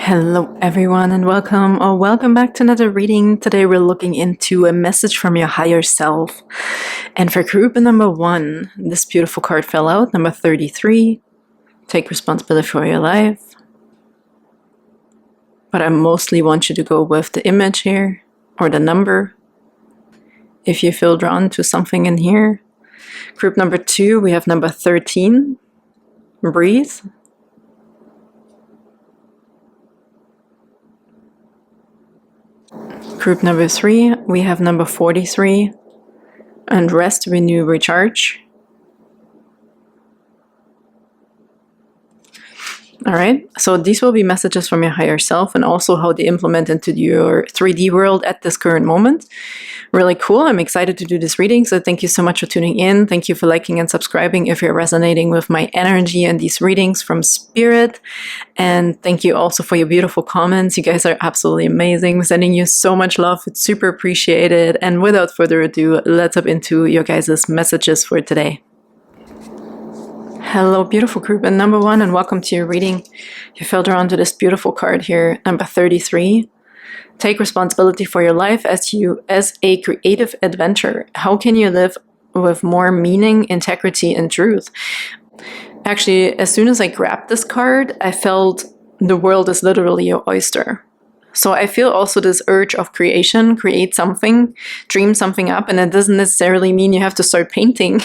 Hello everyone and welcome or welcome back to another reading. Today we're looking into a message from your higher self. And for group number 1, this beautiful card fell out, number 33. Take responsibility for your life. But I mostly want you to go with the image here or the number if you feel drawn to something in here. Group number 2, we have number 13. Breathe. Group number 3, we have number 43, and rest, renew, recharge. Alright, so these will be messages from your higher self and also how they implement into your 3D world at this current moment. Really cool. I'm excited to do this reading, so thank you so much for tuning in. Thank you for liking and subscribing if you're resonating with my energy and these readings from Spirit. And thank you also for your beautiful comments. You guys are absolutely amazing. I'm sending you so much love. It's super appreciated. And without further ado, let's up into your guys' messages for today. Hello, beautiful group, and number 1, and welcome to your reading. You fell drawn to this beautiful card here, number 33. Take responsibility for your life as a creative adventure. How can you live with more meaning, integrity, and truth? Actually, as soon as I grabbed this card, I felt the world is literally your oyster. So I feel also this urge of creation, create something, dream something up, and it doesn't necessarily mean you have to start painting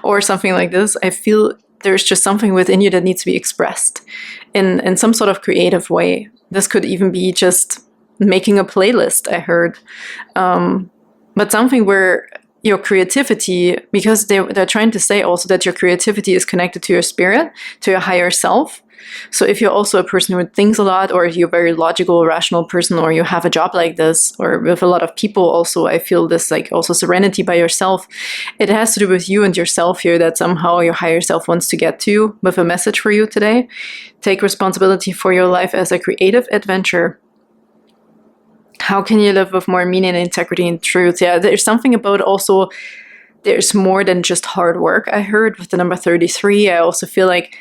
or something like this. I feel there's just something within you that needs to be expressed in some sort of creative way. This could even be just making a playlist, I heard. But something where your creativity, because they're trying to say also that your creativity is connected to your spirit, to your higher self. So if you're also a person who thinks a lot, or if you're a very logical, rational person, or you have a job like this, or with a lot of people also, I feel this like also serenity by yourself. It has to do with you and yourself here, that somehow your higher self wants to get to with a message for you today. Take responsibility for your life as a creative adventure. How can you live with more meaning, integrity, and truth? Yeah, there's something about also, there's more than just hard work. I heard with the number 33, I also feel like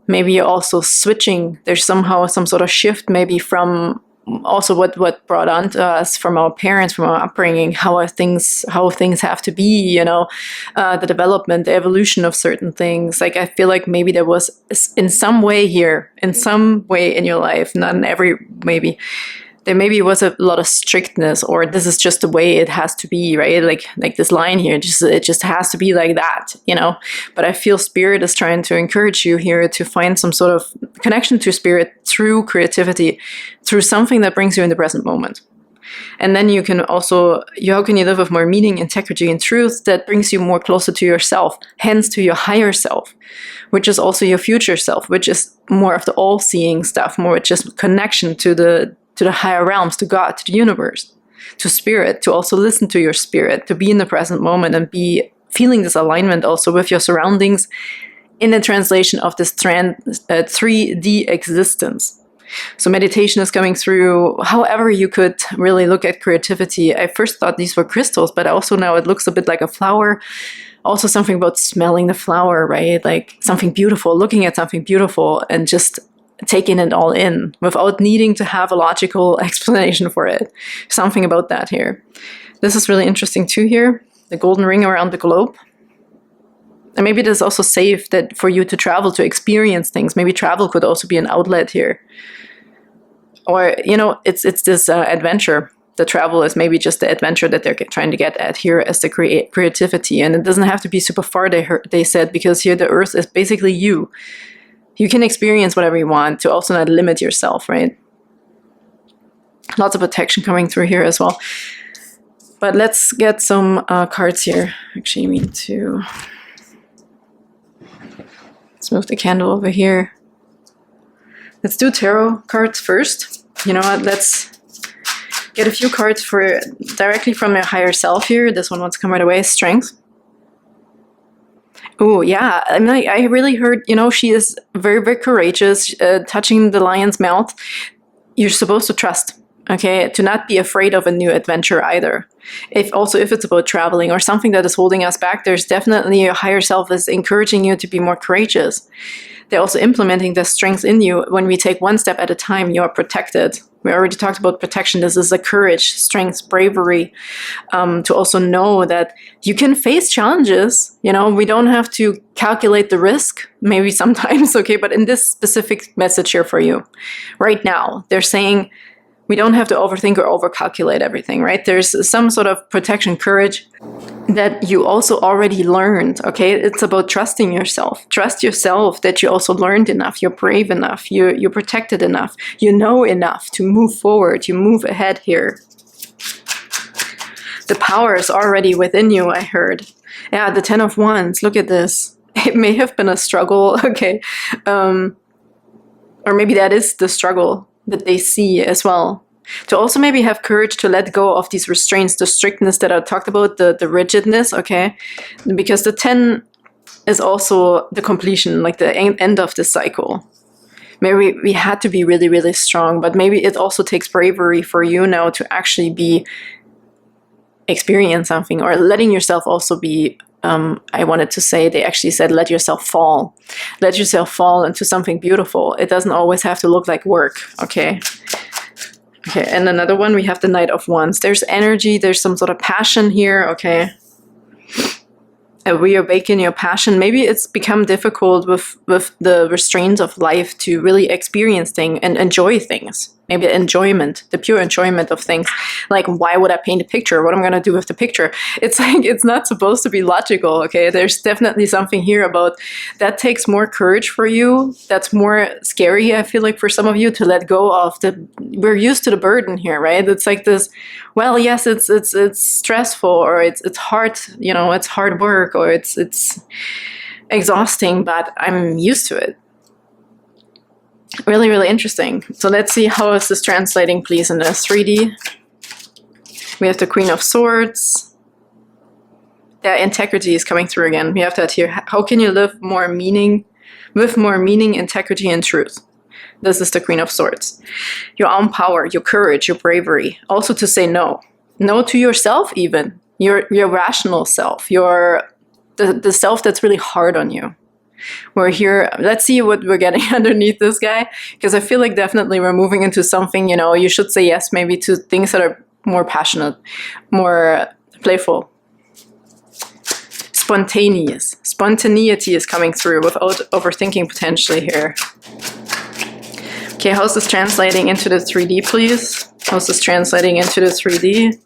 maybe you're also switching. There's somehow some sort of shift maybe from also what brought on to us from our parents, from our upbringing, how things have to be, you know, the development, the evolution of certain things. Like I feel like maybe there was in some way in your life, not in every, maybe there maybe was a lot of strictness, or this is just the way it has to be, right? Like this line here, it just has to be like that, you know? But I feel Spirit is trying to encourage you here to find some sort of connection to Spirit through creativity, through something that brings you in the present moment. And then you can also, how can you live with more meaning, integrity, and truth that brings you more closer to yourself, hence to your higher self, which is also your future self, which is more of the all-seeing stuff, more just connection to the higher realms, to God, to the universe, to Spirit, to also listen to your spirit, to be in the present moment and be feeling this alignment also with your surroundings in the translation of this 3D existence. So meditation is coming through. However you could really look at creativity. I first thought these were crystals, but also now it looks a bit like a flower. Also something about smelling the flower, right? Like something beautiful, looking at something beautiful and just taking it all in without needing to have a logical explanation for it. Something about that here. This is really interesting too here. The golden ring around the globe. And maybe it is also safe that for you to travel, to experience things. Maybe travel could also be an outlet here. Or, you know, it's this adventure. The travel is maybe just the adventure that they're trying to get at here as the creativity. And it doesn't have to be super far, they said, because here the earth is basically you. You can experience whatever you want to also not limit yourself, right? Lots of protection coming through here as well. But let's get some cards here. Actually, you need to... Let's move the candle over here. Let's do tarot cards first. You know what? Let's get a few cards for directly from your higher self here. This one wants to come right away. Strength. Oh, yeah. I mean, I really heard, you know, she is very, very courageous, touching the lion's mouth. You're supposed to trust. Okay, to not be afraid of a new adventure either. If it's about traveling or something that is holding us back, there's definitely your higher self is encouraging you to be more courageous. They're also implementing the strength in you. When we take one step at a time, you are protected. We already talked about protection. This is a courage, strength, bravery, to also know that you can face challenges. You know, we don't have to calculate the risk, maybe sometimes, okay? But in this specific message here for you, right now, they're saying, we don't have to overthink or overcalculate everything, right? There's some sort of protection, courage that you also already learned, okay? It's about trusting yourself. Trust yourself that you also learned enough, you're brave enough, you're protected enough, you know enough to move forward, you move ahead here. The power is already within you, I heard. Yeah, the 10 of Wands, look at this. It may have been a struggle, okay? Or maybe that is the struggle that they see as well. To also maybe have courage to let go of these restraints, the strictness that I talked about, the rigidness, okay? Because the 10 is also the completion, like the end of the cycle. Maybe we had to be really, really strong, but maybe it also takes bravery for you now to actually experience something, or letting yourself also be, I wanted to say, they actually said, let yourself fall. Let yourself fall into something beautiful. It doesn't always have to look like work, okay? Okay, and another one, we have the Knight of Wands. There's energy, there's some sort of passion here, okay? Reawaken your passion. Maybe it's become difficult with the restraints of life to really experience things and enjoy things. Maybe enjoyment, the pure enjoyment of things. Like, why would I paint a picture? What am I going to do with the picture? It's like, it's not supposed to be logical, okay? There's definitely something here about that takes more courage for you. That's more scary, I feel like, for some of you to let go of we're used to the burden here, right? It's like this, well, yes, it's stressful, or it's hard, you know, it's hard work, or it's exhausting, but I'm used to it. Really, really interesting. So let's see how is this translating, please, in the 3D. We have the Queen of Swords. Yeah, integrity is coming through again. We have that here. How can you live more meaning, with more meaning, integrity, and truth? This is the Queen of Swords. Your own power, your courage, your bravery. Also to say no. No to yourself even. Your rational self. The self that's really hard on you. We're here, let's see what we're getting underneath this guy, because I feel like definitely we're moving into something, you know, you should say yes maybe to things that are more passionate, more playful. Spontaneous. Spontaneity is coming through without overthinking potentially here. Okay, how's this translating into the 3D, please? How's this translating into the 3D?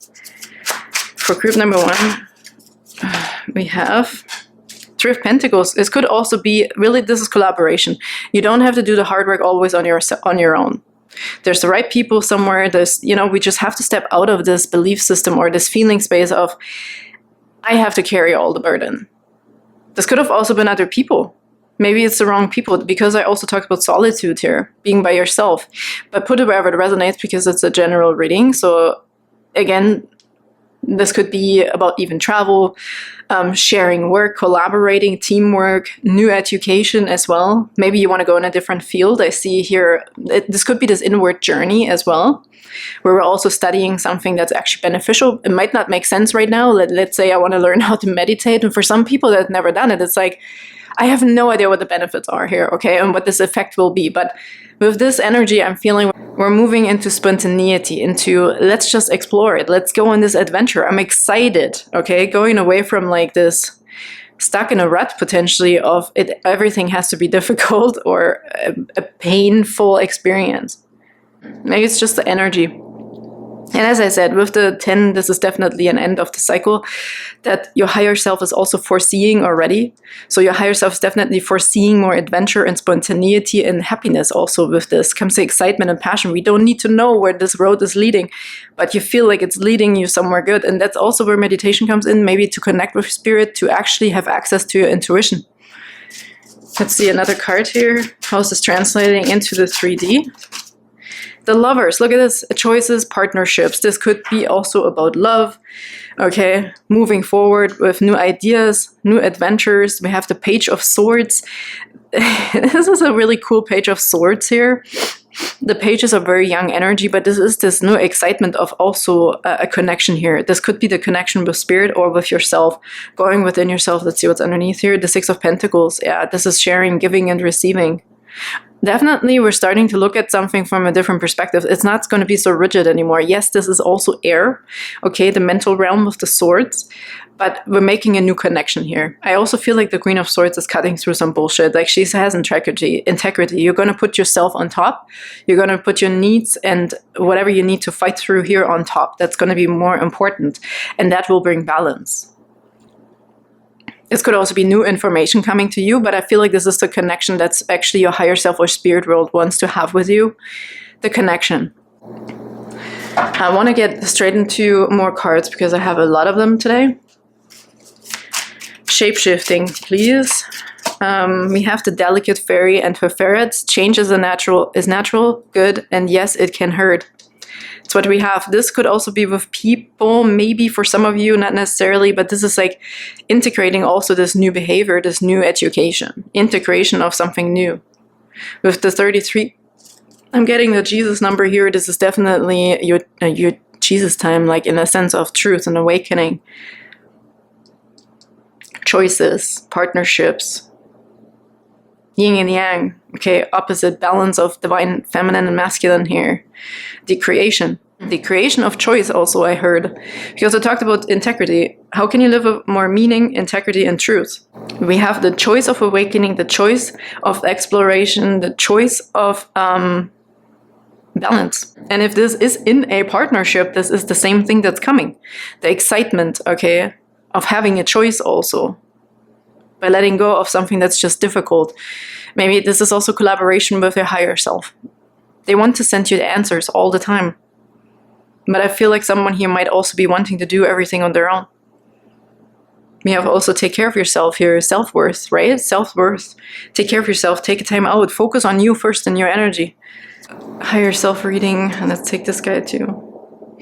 For group number 1, we have Three of Pentacles. This could also be, really, this is collaboration. You don't have to do the hard work always on your own. There's the right people somewhere. There's, you know, we just have to step out of this belief system or this feeling space of, I have to carry all the burden. This could have also been other people. Maybe it's the wrong people, because I also talked about solitude here, being by yourself. But put it wherever it resonates, because it's a general reading. So again, this could be about even travel, sharing work, collaborating, teamwork, new education as well. Maybe you want to go in a different field. I see here, this could be this inward journey as well, where we're also studying something that's actually beneficial. It might not make sense right now. Let's say I want to learn how to meditate. And for some people that have never done it, it's like, I have no idea what the benefits are here, okay, and what this effect will be. But with this energy, I'm feeling we're moving into spontaneity, into let's just explore it. Let's go on this adventure. I'm excited, okay, going away from like this stuck in a rut potentially of it. Everything has to be difficult or a painful experience. Maybe it's just the energy. And as I said, with the 10, this is definitely an end of the cycle that your higher self is also foreseeing already. So your higher self is definitely foreseeing more adventure and spontaneity and happiness also with this. Comes the excitement and passion. We don't need to know where this road is leading, but you feel like it's leading you somewhere good. And that's also where meditation comes in, maybe to connect with spirit, to actually have access to your intuition. Let's see another card here. How's this translating into the 3D? The Lovers, look at this, choices, partnerships. This could be also about love, okay? Moving forward with new ideas, new adventures. We have the Page of Swords. This is a really cool Page of Swords here. The pages are very young energy, but this is this new excitement of also a connection here. This could be the connection with spirit or with yourself, going within yourself. Let's see what's underneath here. The Six of Pentacles. Yeah, this is sharing, giving, and receiving. Definitely, we're starting to look at something from a different perspective. It's not going to be so rigid anymore. Yes, this is also air, okay, the mental realm with the swords, but we're making a new connection here. I also feel like the Queen of Swords is cutting through some bullshit. Like, she has integrity. You're going to put yourself on top. You're going to put your needs and whatever you need to fight through here on top. That's going to be more important, and that will bring balance. This could also be new information coming to you, but I feel like this is the connection that's actually your higher self or spirit world wants to have with you. The connection. I want to get straight into more cards because I have a lot of them today. Shape-shifting, please. We have the Delicate Fairy and her ferrets. Change is natural, good, and yes, it can hurt. It's what we have. This could also be with people, maybe for some of you, not necessarily, but this is like integrating also this new behavior, this new education, integration of something new. With the 33, I'm getting the Jesus number here. This is definitely your Jesus time, like in a sense of truth and awakening. Choices, partnerships, yin and yang, okay, opposite balance of divine feminine and masculine here. The creation of choice also I heard, because I talked about integrity. How can you live with more meaning, integrity, and truth? We have the choice of awakening, the choice of exploration, the choice of balance. And if this is in a partnership, this is the same thing that's coming. The excitement, okay, of having a choice also. By letting go of something that's just difficult. Maybe this is also collaboration with your higher self. They want to send you the answers all the time. But I feel like someone here might also be wanting to do everything on their own. You have also take care of yourself here. Self-worth, right? Self-worth. Take care of yourself. Take a time out. Focus on you first and your energy. Higher self reading. And let's take this guy too.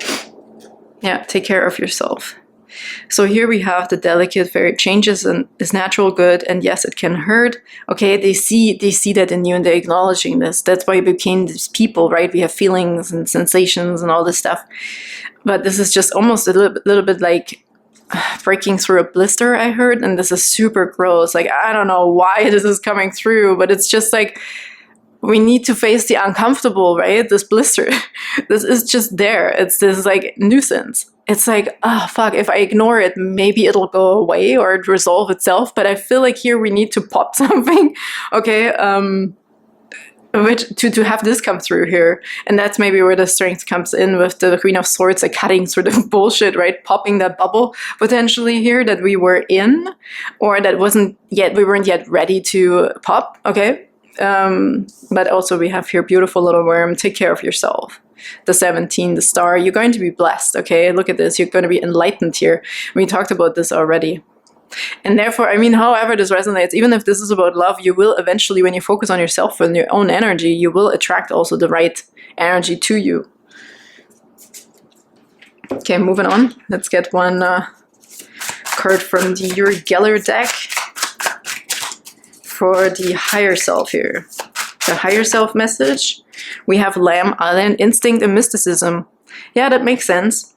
Yeah, take care of yourself. So here we have the Delicate Fairy. Changes and is natural, good, and yes, it can hurt. Okay, they see that in you and they're acknowledging this. That's why you became these people, right? We have feelings and sensations and all this stuff. But this is just almost a little bit like breaking through a blister, I heard, and this is super gross. Like, I don't know why this is coming through, but it's just like, we need to face the uncomfortable, right? This blister. This is just there. It's this like nuisance. It's like, oh, fuck, if I ignore it, maybe it'll go away or resolve itself. But I feel like here we need to pop something, okay? Which to have this come through here. And that's maybe where the strength comes in with the Queen of Swords, like cutting through the bullshit, right? Popping that bubble potentially here that we were in, or that we weren't yet ready to pop, okay? But also we have here beautiful little worm. Take care of yourself. The 17, the star. You're going to be blessed, okay? Look at this. You're going to be enlightened here. We talked about this already. And therefore, I mean, however this resonates, even if this is about love, you will eventually, when you focus on yourself and your own energy, you will attract also the right energy to you. Okay, moving on. Let's get one card from the Uri Geller deck for the higher self here. The higher self message. We have Lamb Island, instinct and mysticism. Yeah, that makes sense.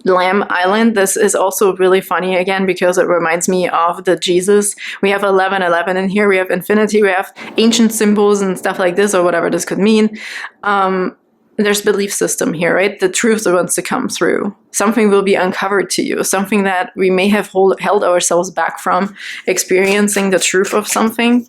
Lamb Island, this is also really funny again because it reminds me of the Jesus. We have 1111 in here, we have infinity, we have ancient symbols and stuff like this, or whatever this could mean. There's belief system here, right? The truth wants to come through. Something will be uncovered to you, something that we may have held ourselves back from, experiencing the truth of something.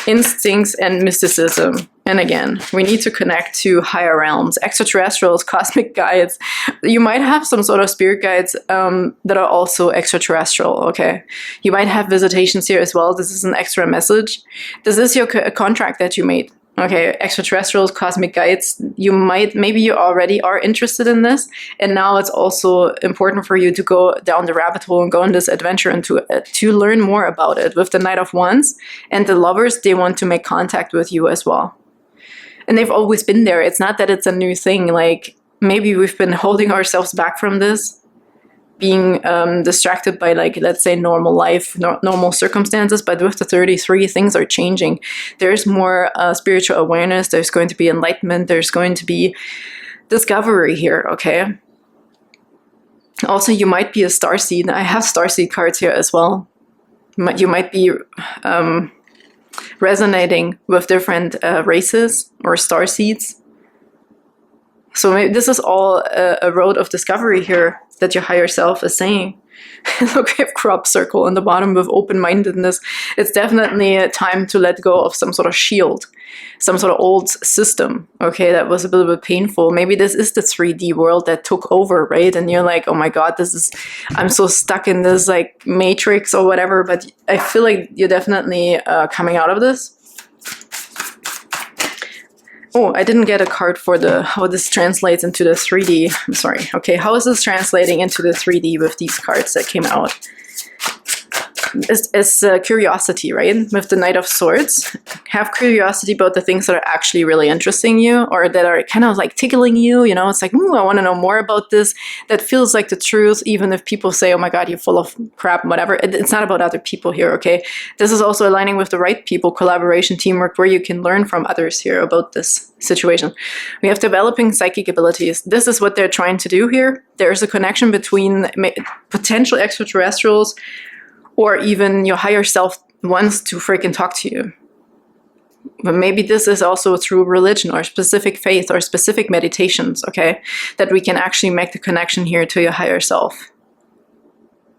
Instincts and mysticism. And again, we need to connect to higher realms, extraterrestrials, cosmic guides. You might have some sort of spirit guides that are also extraterrestrial, okay? You might have visitations here as well. This is an extra message. This is your contract that you made. Okay, extraterrestrials, cosmic guides, maybe you already are interested in this, and now it's also important for you to go down the rabbit hole and go on this adventure and to learn more about it. With the Knight of Wands and the Lovers, they want to make contact with you as well. And they've always been there. It's not that it's a new thing, like maybe we've been holding ourselves back from this, being distracted by, like, let's say normal life, normal circumstances. But with the 33, things are changing. There's more spiritual awareness. There's going to be enlightenment. There's going to be discovery here, okay? Also, you might be a starseed. I have starseed cards here as well. You might be resonating with different races or starseeds. So maybe this is all a road of discovery here that your higher self is saying. Look, we have crop circle on the bottom with open-mindedness. It's definitely a time to let go of some sort of shield, some sort of old system, okay, that was a little bit painful. Maybe this is the 3D world that took over, right? And you're like, oh my God, I'm so stuck in this like matrix or whatever. But I feel like you're definitely coming out of this. Oh, I didn't get a card for how this translates into the 3D. I'm sorry. Okay, how is this translating into the 3D with these cards that came out? It's curiosity, right? With the Knight of Swords. Have curiosity about the things that are actually really interesting you, or that are kind of like tickling you, you know? It's like, ooh, I want to know more about this. That feels like the truth, even if people say, oh my God, you're full of crap, whatever. It's not about other people here, okay? This is also aligning with the right people, collaboration, teamwork, where you can learn from others here about this situation. We have developing psychic abilities. This is what they're trying to do here. There's a connection between potential extraterrestrials, or even your higher self wants to freaking talk to you. But maybe this is also through religion or specific faith or specific meditations, okay? That we can actually make the connection here to your higher self.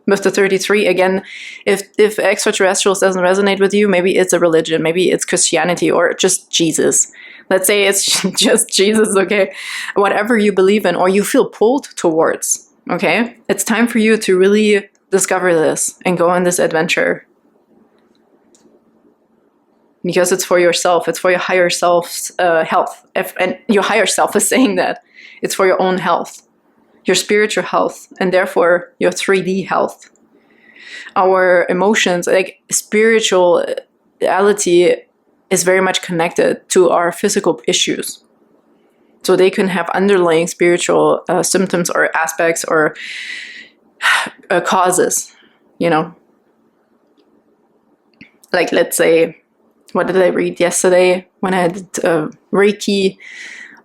With the 33, again, if extraterrestrials doesn't resonate with you, maybe it's a religion, maybe it's Christianity or just Jesus. Let's say it's just Jesus, okay? Whatever you believe in or you feel pulled towards, okay? It's time for you to really discover this and go on this adventure, because it's for yourself. It's for your higher self's health. And your higher self is saying that it's for your own health, your spiritual health, and therefore your 3D health. Our emotions, like spirituality, is very much connected to our physical issues. So they can have underlying spiritual symptoms or aspects or causes, you know. Like, let's say, what did I read yesterday when I did Reiki?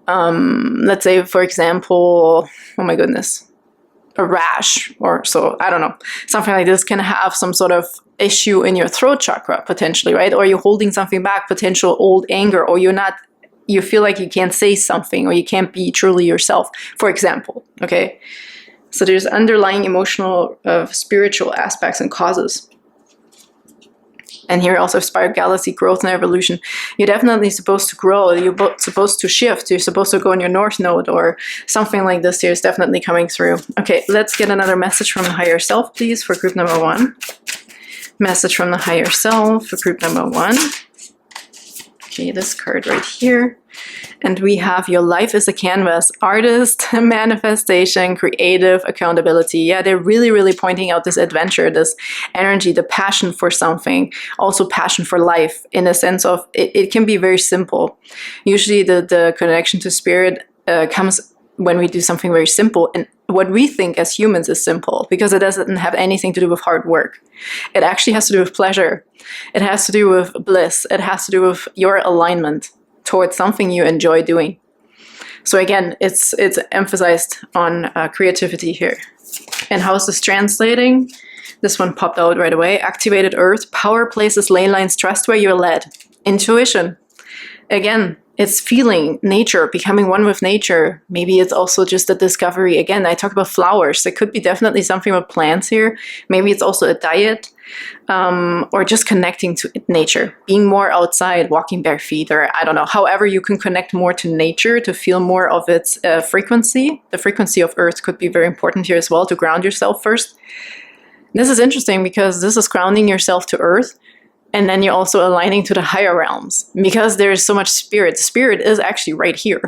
Let's say, for example, oh my goodness, a rash or so, I don't know. Something like this can have some sort of issue in your throat chakra, potentially, right? Or you're holding something back, potential old anger, or you feel like you can't say something, or you can't be truly yourself, for example, okay? So there's underlying emotional, spiritual aspects and causes. And here also Spirit Galaxy, growth and evolution. You're definitely supposed to grow. You're supposed to shift. You're supposed to go on your North Node or something like this here is definitely coming through. Okay, let's get another message from the higher self, please, for group number 1. Message from the higher self for group number 1. Okay, this card right here. And we have your life is a canvas, artist, manifestation, creative, accountability. Yeah, they're really, really pointing out this adventure, this energy, the passion for something, also passion for life in a sense of it can be very simple. Usually the connection to spirit comes when we do something very simple. And what we think as humans is simple because it doesn't have anything to do with hard work. It actually has to do with pleasure. It has to do with bliss. It has to do with your alignment towards something you enjoy doing. So again, it's emphasized on creativity here. And how is this translating? This one popped out right away. Activated earth, power, places, ley lines, trust where you're led. Intuition. Again, it's feeling nature, becoming one with nature. Maybe it's also just a discovery. Again, I talk about flowers. There could be definitely something with plants here. Maybe it's also a diet, or just connecting to nature, being more outside, walking bare feet, or I don't know, however you can connect more to nature to feel more of its frequency. The frequency of earth could be very important here as well, to ground yourself first. This is interesting because this is grounding yourself to earth. And then you're also aligning to the higher realms because there is so much spirit. Spirit is actually right here.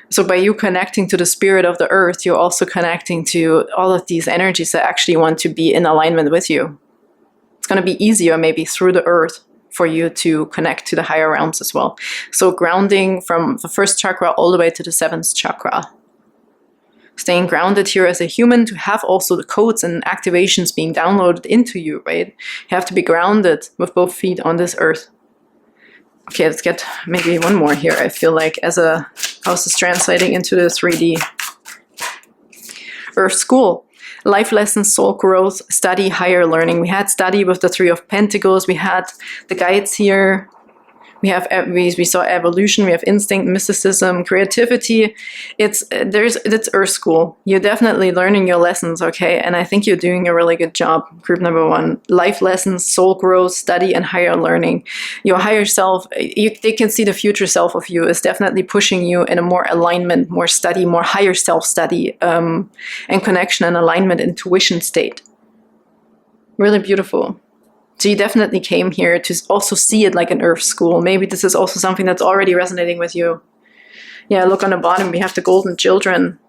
So by you connecting to the spirit of the earth, you're also connecting to all of these energies that actually want to be in alignment with you. It's going to be easier maybe through the earth for you to connect to the higher realms as well. So grounding from the first chakra all the way to the 7th chakra. Staying grounded here as a human to have also the codes and activations being downloaded into you, right? You have to be grounded with both feet on this earth. Okay, let's get maybe one more here. I feel like as a, how's this translating into the 3D? Earth School. Life lessons, soul growth, study, higher learning. We had study with the 3 of Pentacles. We had the guides here. We have we saw evolution. We have instinct, mysticism, creativity. It's Earth School. You're definitely learning your lessons, okay? And I think you're doing a really good job. Group number 1: life lessons, soul growth, study, and higher learning. Your higher self. They can see the future self of you is definitely pushing you in a more alignment, more study, more higher self study, and connection and alignment, intuition state. Really beautiful. So you definitely came here to also see it like an Earth School. Maybe this is also something that's already resonating with you. Yeah, look on the bottom, we have the golden children.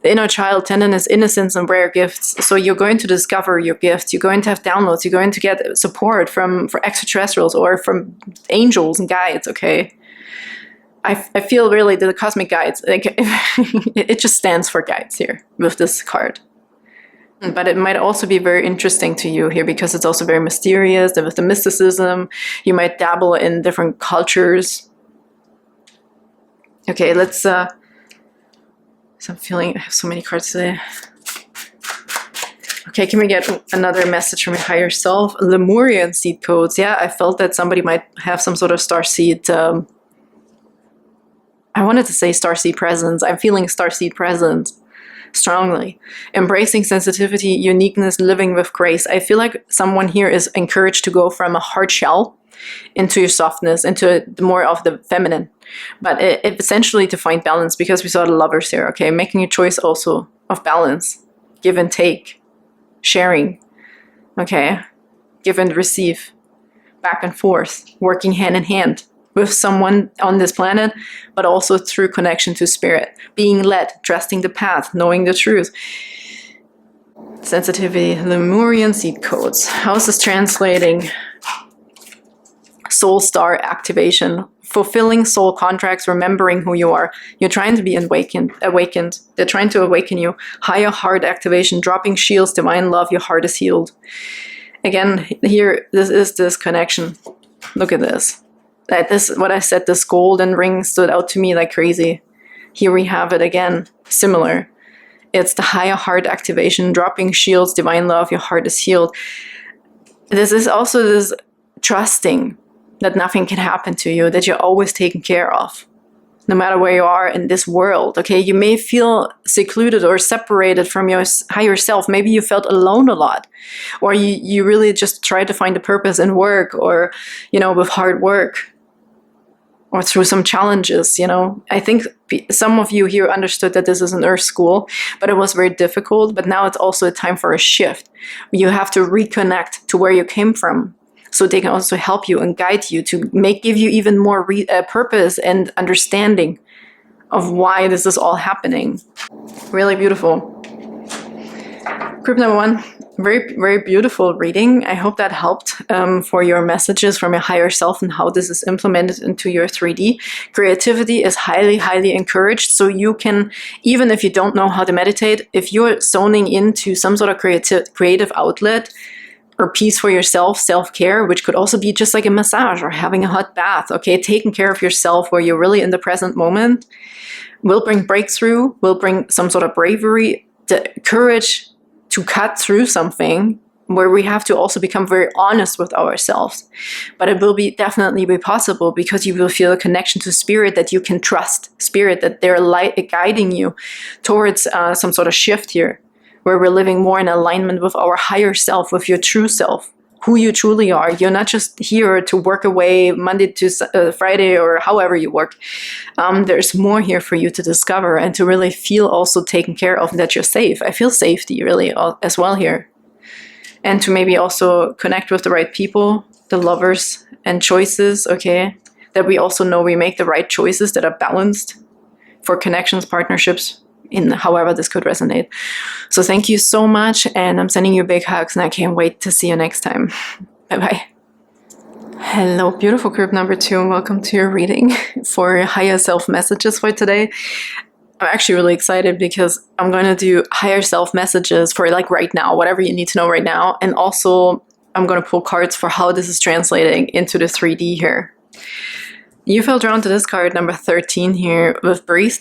The inner child, tenderness, innocence, and rare gifts. So you're going to discover your gifts. You're going to have downloads. You're going to get support for extraterrestrials or from angels and guides, okay? I feel really the cosmic guides, like, it just stands for guides here with this card. But it might also be very interesting to you here because it's also very mysterious. And with the mysticism, you might dabble in different cultures. Okay, let's... so I'm feeling I have so many cards today. Okay, can we get another message from your higher self? Lemurian seed codes. Yeah, I felt that somebody might have some sort of starseed... I wanted to say starseed presence. I'm feeling starseed presence. Strongly. Embracing sensitivity, uniqueness, living with grace. I feel like someone here is encouraged to go from a hard shell into your softness, into more of the feminine. But essentially to find balance, because we saw the Lovers here, okay? Making a choice also of balance, give and take, sharing, okay? Give and receive, back and forth, working hand in hand with someone on this planet, but also through connection to spirit, being led, trusting the path, knowing the truth. Sensitivity, Lemurian seed codes. How is this translating? Soul star activation, fulfilling soul contracts, remembering who you are. You're trying to be awakened. They're trying to awaken you. Higher heart activation, dropping shields, divine love, your heart is healed. Again, here, this is this connection. Look at this. What I said, this golden ring stood out to me like crazy. Here we have it again, similar. It's the higher heart activation, dropping shields, divine love, your heart is healed. This is also this trusting that nothing can happen to you, that you're always taken care of, no matter where you are in this world, okay? You may feel secluded or separated from your higher self. Maybe you felt alone a lot, or you really just tried to find a purpose in work, or, with hard work, or through some challenges, I think some of you here understood that this is an Earth School, but it was very difficult. But now it's also a time for a shift. You have to reconnect to where you came from, so they can also help you and guide you to give you even more purpose and understanding of why this is all happening. Really beautiful. Group number 1, very, very beautiful reading. I hope that helped for your messages from your higher self and how this is implemented into your 3D. Creativity is highly, highly encouraged. So you can, even if you don't know how to meditate, if you're zoning into some sort of creative outlet or peace for yourself, self-care, which could also be just like a massage or having a hot bath, okay? Taking care of yourself where you're really in the present moment will bring breakthrough, will bring some sort of bravery, the courage to cut through something where we have to also become very honest with ourselves. But it will definitely be possible because you will feel a connection to spirit that you can trust, spirit that they're guiding you towards some sort of shift here, where we're living more in alignment with our higher self, with your true self, who you truly are. You're not just here to work away Monday to Friday or however you work. There's more here for you to discover and to really feel also taken care of, that you're safe. I feel safety really as well here. And to maybe also connect with the right people, the lovers and choices, okay? That we also know we make the right choices that are balanced for connections, partnerships, in however this could resonate. So thank you so much, and I'm sending you big hugs, and I can't wait to see you next time. Bye-bye. Hello, beautiful group number 2, and welcome to your reading for higher self messages for today. I'm actually really excited because I'm going to do higher self messages for like right now, whatever you need to know right now. And also I'm going to pull cards for how this is translating into the 3D here. You fell drawn to this card, number 13 here, with breathe.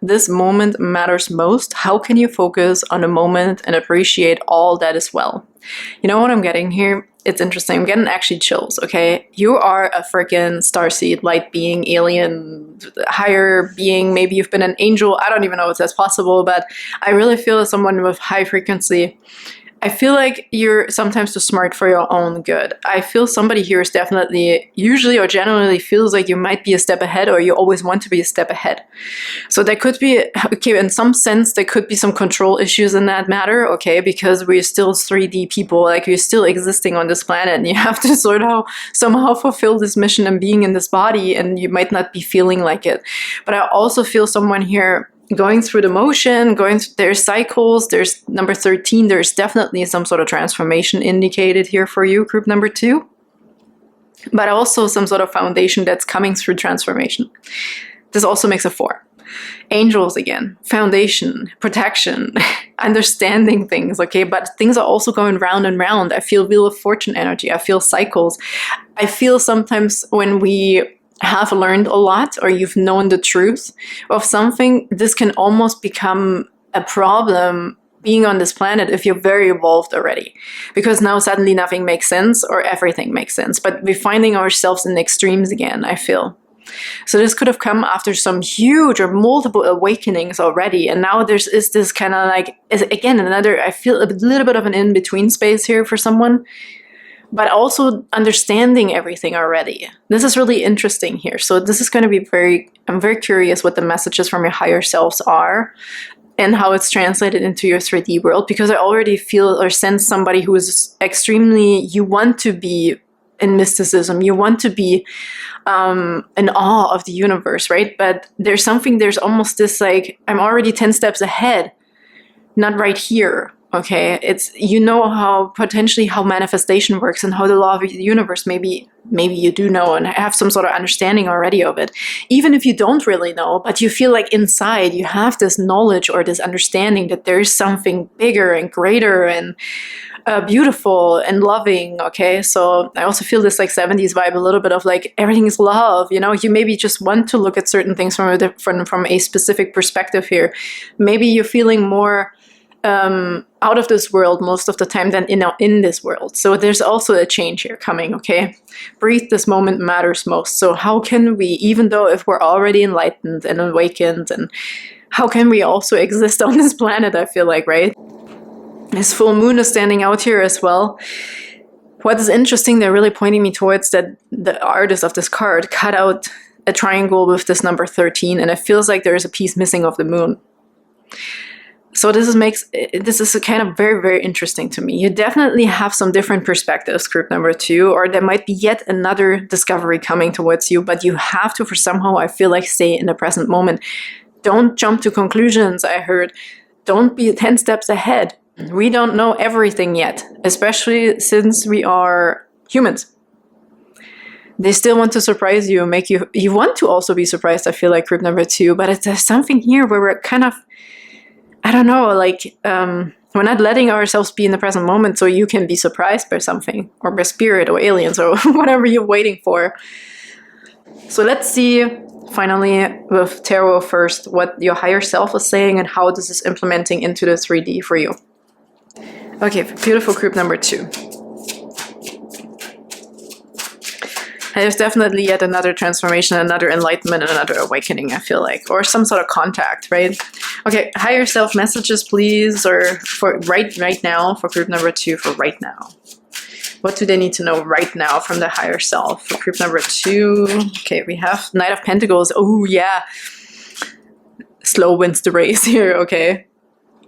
This moment matters most. How can you focus on the moment and appreciate all that is well? You know what I'm getting here? It's interesting. I'm getting actually chills, okay? You are a freaking starseed, light being, alien, higher being. Maybe you've been an angel. I don't even know if that's possible, but I really feel as someone with high frequency. I feel like you're sometimes too smart for your own good. I feel somebody here is definitely, usually or generally feels like you might be a step ahead, or you always want to be a step ahead. So there could be, okay, in some sense, there could be some control issues in that matter, okay, because we're still 3D people, like we're still existing on this planet, and you have to sort of somehow fulfill this mission and being in this body, and you might not be feeling like it. But I also feel someone here going through the motion, there's cycles, there's number 13, there's definitely some sort of transformation indicated here for you, group number 2. But also some sort of foundation that's coming through transformation. This also makes a 4. Angels again, foundation, protection, understanding things, okay? But things are also going round and round. I feel Wheel of Fortune energy. I feel cycles. I feel sometimes when we have learned a lot, or you've known the truth of something, this can almost become a problem being on this planet if you're very evolved already. Because now suddenly nothing makes sense, or everything makes sense. But we're finding ourselves in extremes again, I feel. So this could have come after some huge or multiple awakenings already. And now is this kind of like, again, I feel a little bit of an in-between space here for someone, but also understanding everything already. This is really interesting here. So this is going to be I'm very curious what the messages from your higher selves are and how it's translated into your 3D world, because I already feel or sense somebody who is extremely, you want to be in mysticism, you want to be in awe of the universe, right? But there's almost this like, I'm already 10 steps ahead, not right here. Okay, it's, you know, how manifestation works and how the law of the universe, maybe you do know and have some sort of understanding already of it. Even if you don't really know, but you feel like inside you have this knowledge or this understanding that there's something bigger and greater and beautiful and loving, okay? So I also feel this like 70s vibe, a little bit of like everything is love, you know? You maybe just want to look at certain things from a specific perspective here. Maybe you're feeling more out of this world most of the time than in this world. So there's also a change here coming, okay? Breathe, this moment matters most. So how can we, even though if we're already enlightened and awakened, and how can we also exist on this planet, I feel like, right? This full moon is standing out here as well. What is interesting, they're really pointing me towards that the artist of this card cut out a triangle with this number 13, and it feels like there is a piece missing of the moon. So this is kind of very, very interesting to me. You definitely have some different perspectives, group number 2, or there might be yet another discovery coming towards you, but you have to, for somehow, I feel like, stay in the present moment. Don't jump to conclusions, I heard. Don't be 10 steps ahead. We don't know everything yet, especially since we are humans. They still want to surprise you, make you want to also be surprised, I feel like, group number 2, but there's something here where we're kind of, I don't know, like, we're not letting ourselves be in the present moment so you can be surprised by something, or by spirit or aliens or whatever you're waiting for. So let's see, finally, with tarot first, what your higher self is saying and how this is implementing into the 3D for you. Okay, beautiful group number 2. There's definitely yet another transformation, another enlightenment, and another awakening, I feel like. Or some sort of contact, right? Okay, higher self messages, please, or for right now, for group number 2, for right now. What do they need to know right now from the higher self? For group number 2, okay, we have Knight of Pentacles. Oh, yeah. Slow wins the race here, okay.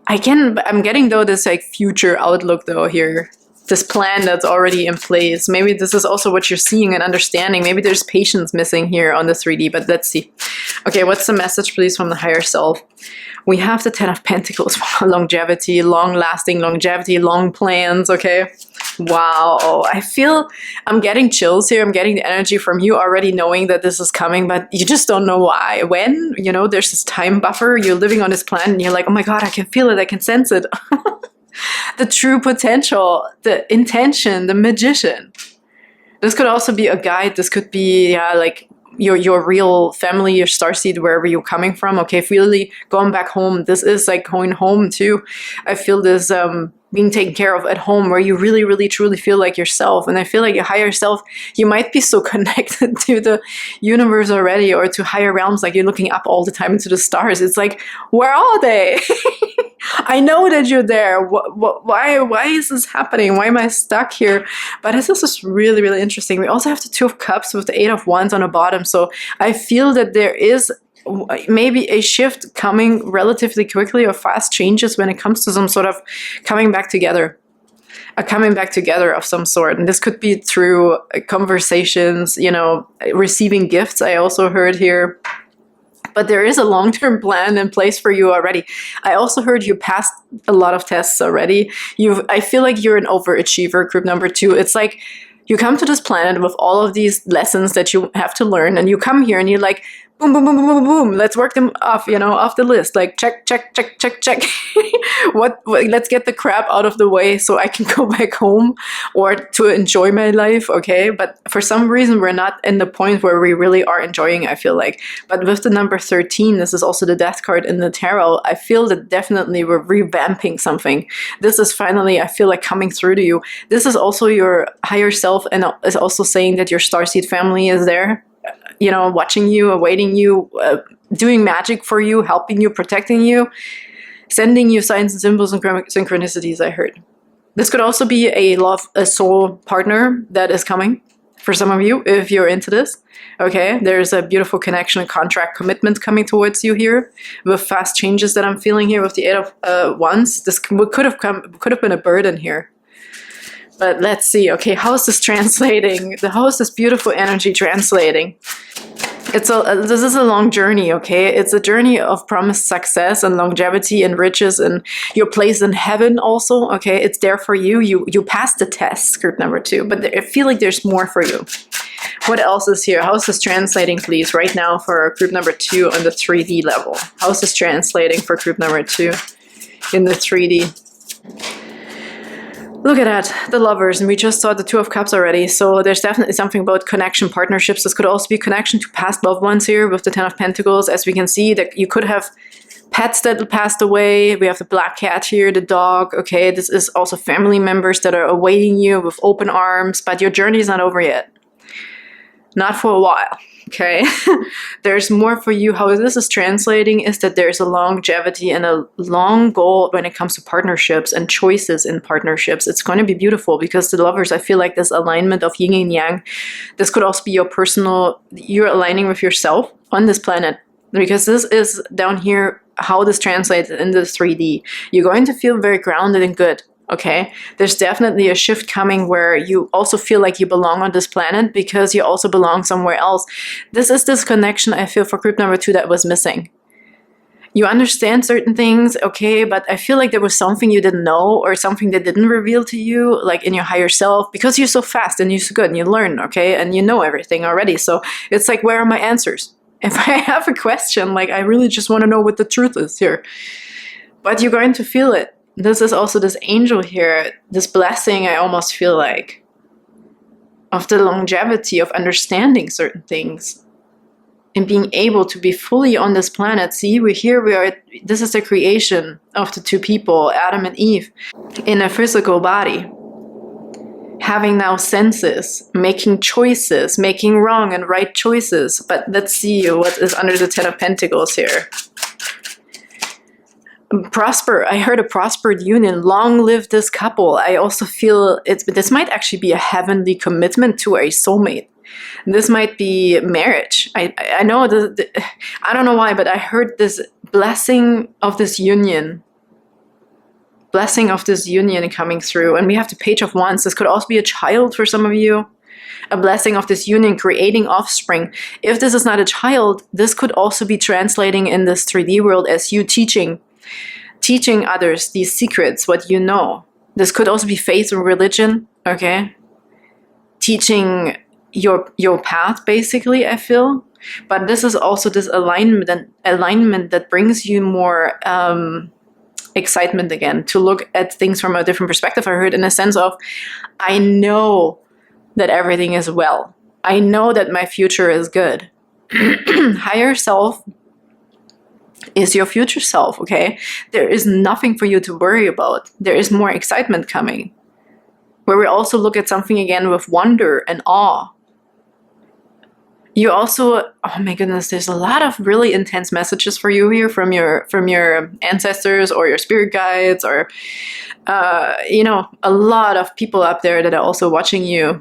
I'm getting, though, this like future outlook, though, here. This plan that's already in place. Maybe this is also what you're seeing and understanding. Maybe there's patience missing here on the 3D, but let's see. Okay, what's the message, please, from the higher self? We have the 10 of Pentacles, longevity, long-lasting longevity, long plans, okay? Wow, I feel I'm getting chills here. I'm getting the energy from you already knowing that this is coming, but you just don't know why. When, you know, there's this time buffer, you're living on this planet and you're like, oh my God, I can feel it, I can sense it. The true potential, the intention, the magician. This could also be a guide. This could be, yeah, like your real family, your starseed, wherever you're coming from. Okay, if really going back home, this is like going home too. I feel this being taken care of at home, where you really, really, truly feel like yourself. And I feel like your higher self, you might be so connected to the universe already, or to higher realms, like you're looking up all the time into the stars. It's like, where are they? I know that you're there. Why is this happening? Why am I stuck here? But this is just really, really interesting. We also have the Two of Cups with the Eight of Wands on the bottom. So I feel that there is maybe a shift coming relatively quickly, or fast changes when it comes to some sort of coming back together. A coming back together of some sort. And this could be through conversations, you know, receiving gifts, I also heard here. But there is a long-term plan in place for you already. I also heard you passed a lot of tests already. I feel like you're an overachiever, group number 2. It's like you come to this planet with all of these lessons that you have to learn, and you come here and you're like, boom, boom, boom, boom, boom, boom. Let's work them off, you know, off the list. Like check, check, check, check, check. Let's get the crap out of the way so I can go back home or to enjoy my life, okay? But for some reason, we're not in the point where we really are enjoying, I feel like. But with the number 13, this is also the death card in the tarot, I feel that definitely we're revamping something. This is finally, I feel like, coming through to you. This is also your higher self, and is also saying that your starseed family is there, you know, watching you, awaiting you, doing magic for you, helping you, protecting you, sending you signs and symbols and synchronicities, I heard. This could also be a soul partner that is coming for some of you, if you're into this. Okay, there's a beautiful connection and contract commitment coming towards you here, with fast changes that I'm feeling here with the Eight of Wands. This could have been a burden here. But let's see, okay, how is this translating? How is this beautiful energy translating? This is a long journey, okay? It's a journey of promised success and longevity and riches and your place in heaven also, okay? It's there for you. You passed the test, group number 2, but I feel like there's more for you. What else is here? How is this translating, please, right now for group number 2 on the 3D level? How is this translating for group number 2 in the 3D? Look at that, the Lovers, and we just saw the Two of Cups already, so there's definitely something about connection, partnerships. This could also be connection to past loved ones here with the Ten of Pentacles, as we can see that you could have pets that passed away. We have the black cat here, the dog, okay? This is also family members that are awaiting you with open arms, but your journey is not over yet. Not for a while. Okay, there's more for you. How this is translating is that there's a longevity and a long goal when it comes to partnerships and choices in partnerships. It's going to be beautiful because the Lovers, I feel like this alignment of yin and yang, this could also be your personal, you're aligning with yourself on this planet, because this is down here how this translates in the 3D. You're going to feel very grounded and good. Okay, there's definitely a shift coming where you also feel like you belong on this planet because you also belong somewhere else. This is this connection I feel for group number 2 that was missing. You understand certain things, okay, but I feel like there was something you didn't know or something that didn't reveal to you, like in your higher self, because you're so fast and you're so good and you learn, okay, and you know everything already. So it's like, where are my answers? If I have a question, like I really just want to know what the truth is here. But you're going to feel it. This is also this angel here, this blessing, I almost feel like, of the longevity of understanding certain things and being able to be fully on this planet. See, this is the creation of the two people, Adam and Eve, in a physical body. Having now senses, making choices, making wrong and right choices. But let's see what is under the Ten of Pentacles here. Prosper. I heard a prospered union. Long live this couple. I also feel this might actually be a heavenly commitment to a soulmate. This might be marriage. I know I don't know why, but I heard this blessing of this union. Blessing of this union coming through. And we have the Page of Wands. This could also be a child for some of you. A blessing of this union, creating offspring. If this is not a child, this could also be translating in this 3D world as you teaching others these secrets, what you know. This could also be faith or religion, okay? Teaching your path, basically, I feel. But this is also this alignment that brings you more excitement again, to look at things from a different perspective. I heard in a sense of, I know that everything is well. I know that my future is good. Higher self is your future self, okay? There is nothing for you to worry about. There is more excitement coming, where we also look at something again with wonder and awe. You also, oh my goodness, there's a lot of really intense messages for you here from your ancestors or your spirit guides, or you know, a lot of people up there that are also watching you.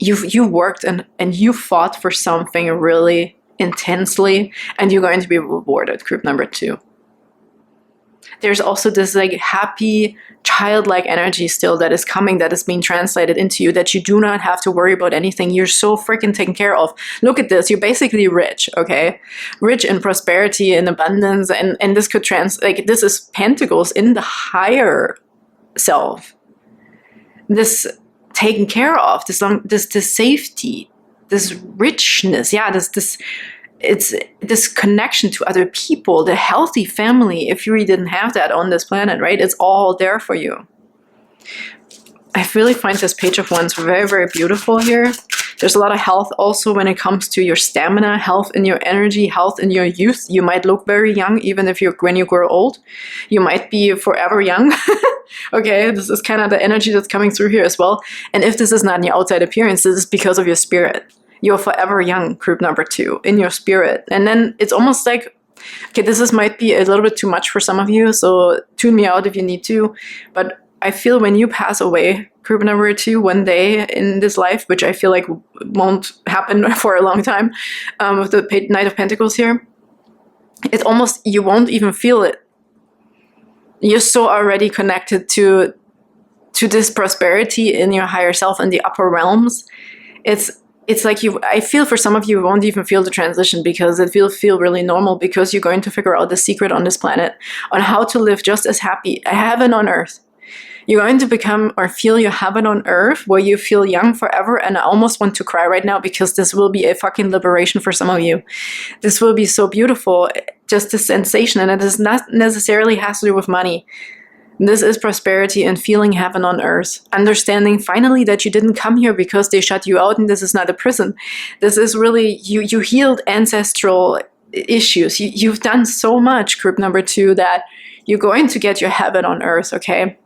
You worked and you fought for something really intensely, and you're going to be rewarded, group number 2. There's also this like happy, childlike energy still that is coming, that is being translated into you, that you do not have to worry about anything. You're so freaking taken care of. Look at this. You're basically rich, okay? Rich in prosperity and abundance. And this could this is pentacles in the higher self. This taken care of, this safety, this richness. Yeah, it's this connection to other people, the healthy family. If you really didn't have that on this planet, right? It's all there for you. I really find this Page of Wands very, very beautiful here. There's a lot of health also when it comes to your stamina, health in your energy, health in your youth. You might look very young, even if when you grow old. You might be forever young. Okay, this is kind of the energy that's coming through here as well. And if this is not in your outside appearance, this is because of your spirit. You're forever young, group number 2, in your spirit. And then it's almost like, okay, might be a little bit too much for some of you, so tune me out if you need to. But I feel when you pass away, group number 2, one day in this life, which I feel like won't happen for a long time, with the Knight of Pentacles here, it's almost, you won't even feel it. You're so already connected to this prosperity in your higher self and the upper realms. It's like I feel for some of you won't even feel the transition, because it will feel really normal, because you're going to figure out the secret on this planet on how to live just as happy, a heaven on earth. You're going to become or feel your heaven on earth, where you feel young forever. And I almost want to cry right now, because this will be a fucking liberation for some of you. This will be so beautiful, just a sensation. And it does not necessarily has to do with money. This is prosperity and feeling heaven on earth. Understanding finally that you didn't come here because they shut you out and this is not a prison. This is really, you healed ancestral issues. You've done so much, group number 2, that you're going to get your heaven on earth, okay?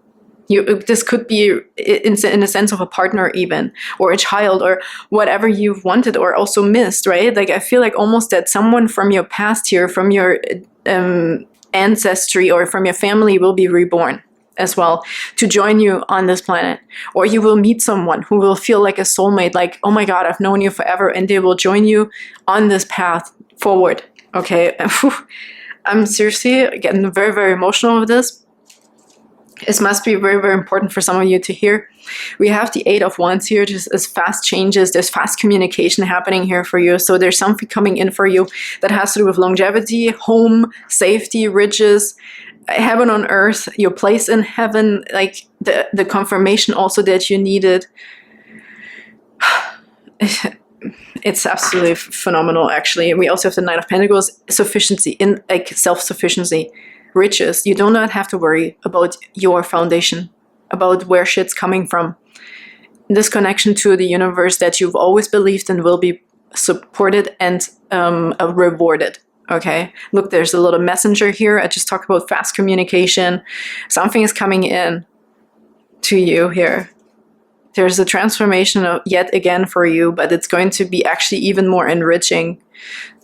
This could be in a sense of a partner even, or a child, or whatever you've wanted or also missed, right? Like, I feel like almost that someone from your past here, from your ancestry or from your family, will be reborn as well to join you on this planet. Or you will meet someone who will feel like a soulmate, like, oh my God, I've known you forever, and they will join you on this path forward, okay? I'm seriously getting very, very emotional with this. It must be very, very important for some of you to hear. We have the 8 of Wands here, just as fast changes. There's fast communication happening here for you. So there's something coming in for you that has to do with longevity, home, safety, riches, heaven on earth, your place in heaven, like the confirmation also that you needed. It's absolutely phenomenal, actually. We also have the Knight of Pentacles, sufficiency, in like self-sufficiency. Riches. You do not have to worry about your foundation, about where shit's coming from. This connection to the universe that you've always believed in will be supported and rewarded. Okay, look, there's a little messenger here. I just talked about fast communication. Something is coming in to you here. There's a transformation yet again for you, but it's going to be actually even more enriching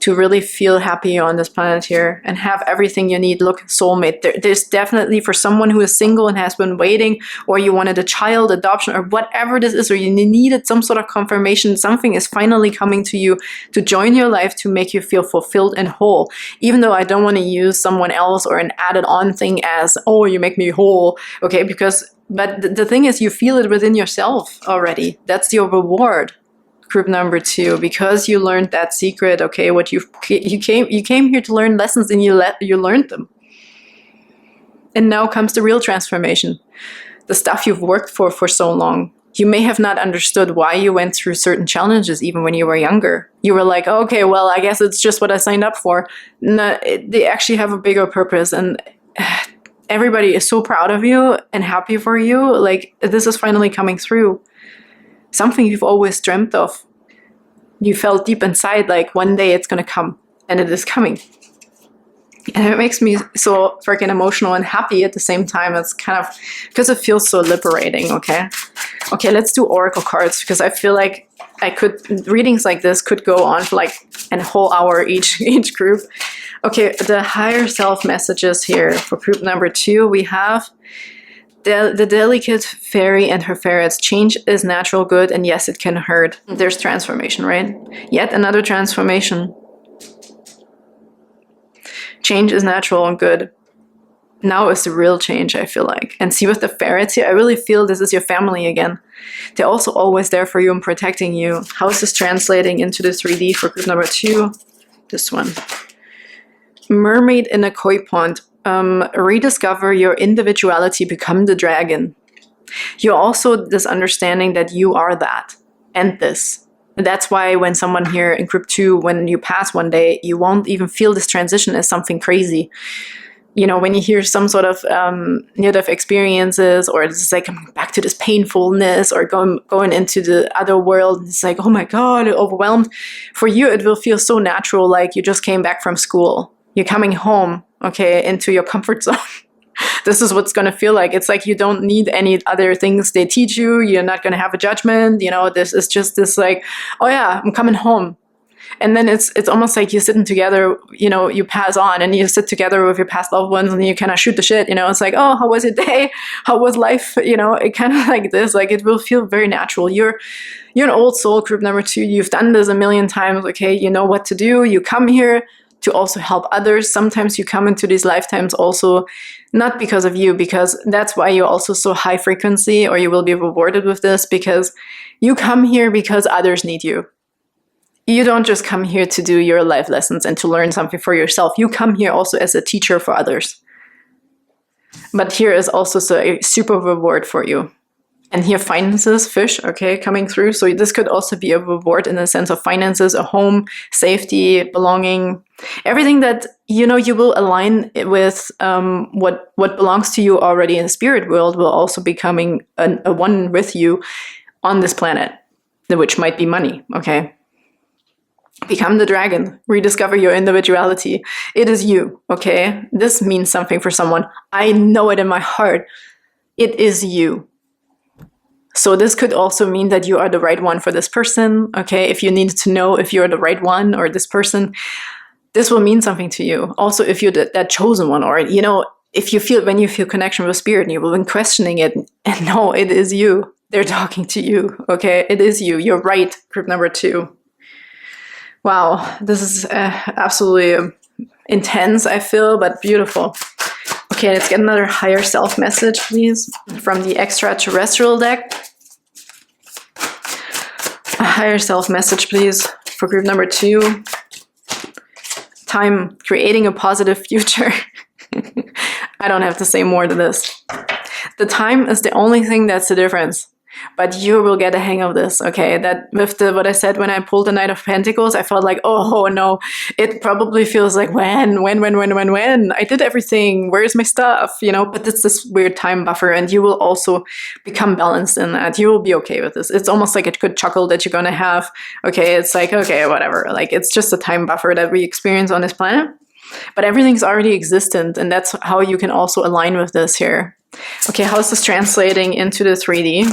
to really feel happy on this planet here and have everything you need. Look, soulmate. There's definitely, for someone who is single and has been waiting, or you wanted a child, adoption, or whatever this is, or you needed some sort of confirmation, something is finally coming to you to join your life, to make you feel fulfilled and whole. Even though I don't want to use someone else or an added on thing as, oh, you make me whole, okay? But the thing is, you feel it within yourself already. That's your reward. Group number 2, because you learned that secret, okay, what you came here to learn lessons, and you learned them. And now comes the real transformation, the stuff you've worked for so long, You may have not understood why you went through certain challenges even when you were younger. You were like, okay, well, I guess it's just what I signed up for. No, they actually have a bigger purpose, and everybody is so proud of you and happy for you. Like, this is finally coming through. Something you've always dreamt of. You felt deep inside like one day it's going to come, and it is coming. And it makes me so freaking emotional and happy at the same time. It's kind of because it feels so liberating. Okay, let's do oracle cards, because I feel like readings like this could go on for like a whole hour each group. Okay, the higher self messages here for group number 2. We have the delicate fairy and her ferrets. Change is natural good, and yes, it can hurt. There's transformation, right? Yet another transformation. Change is natural and good. Now is the real change, I feel like. And see, with the ferrets here, I really feel this is your family again. They're also always there for you and protecting you. How is this translating into the 3D for group number 2? This one. Mermaid in a koi pond. Rediscover your individuality, become the dragon. You're also this understanding that you are that and this. That's why when someone here in group 2, when you pass one day, you won't even feel this transition as something crazy. You know, when you hear some sort of near-death experiences, or it's like coming back to this painfulness, or going into the other world, it's like, oh my God, overwhelmed. For you, it will feel so natural, like you just came back from school. You're coming home, okay, into your comfort zone. This is what's going to feel like. It's like you don't need any other things they teach you. You're not going to have a judgment. You know, this is just this like, oh yeah, I'm coming home. And then it's almost like you're sitting together, you know, you pass on and you sit together with your past loved ones and you kind of shoot the shit, you know. It's like, oh, how was your day? How was life? You know, it kind of like this, like it will feel very natural. You're an old soul, group number 2. You've done this a million times. Okay, you know what to do. You come here to also help others. Sometimes you come into these lifetimes also not because of you, because that's why you're also so high frequency, or you will be rewarded with this, because you come here because others need you. You don't just come here to do your life lessons and to learn something for yourself. You come here also as a teacher for others. But here is also a super reward for you. And here finances, fish, okay, coming through. So this could also be a reward in the sense of finances, a home, safety, belonging, everything that, you know, you will align with what belongs to you already in the spirit world will also be coming a one with you on this planet, which might be money, okay? Become the dragon. Rediscover your individuality. It is you, okay? This means something for someone. I know it in my heart. It is you. So this could also mean that you are the right one for this person, okay? If you need to know if you're the right one or this person, this will mean something to you. Also, if you're that chosen one, or, you know, when you feel connection with spirit and you've been questioning it, and no, it is you. They're talking to you, okay? It is you. You're right, group number 2. Wow, this is absolutely intense, I feel, but beautiful. Okay, let's get another higher self message, please, from the Extraterrestrial deck. A higher self message, please, for group number 2. Time, creating a positive future. I don't have to say more to this. The time is the only thing that's the difference. But you will get a hang of this, okay? That with what I said when I pulled the Knight of Pentacles, I felt like, oh no, it probably feels like when? I did everything. Where's my stuff? You know, but it's this weird time buffer, and you will also become balanced in that. You will be okay with this. It's almost like a good chuckle that you're gonna have. Okay, it's like, okay, whatever. Like, it's just a time buffer that we experience on this planet. But everything's already existent, and that's how you can also align with this here. Okay, how is this translating into the 3D?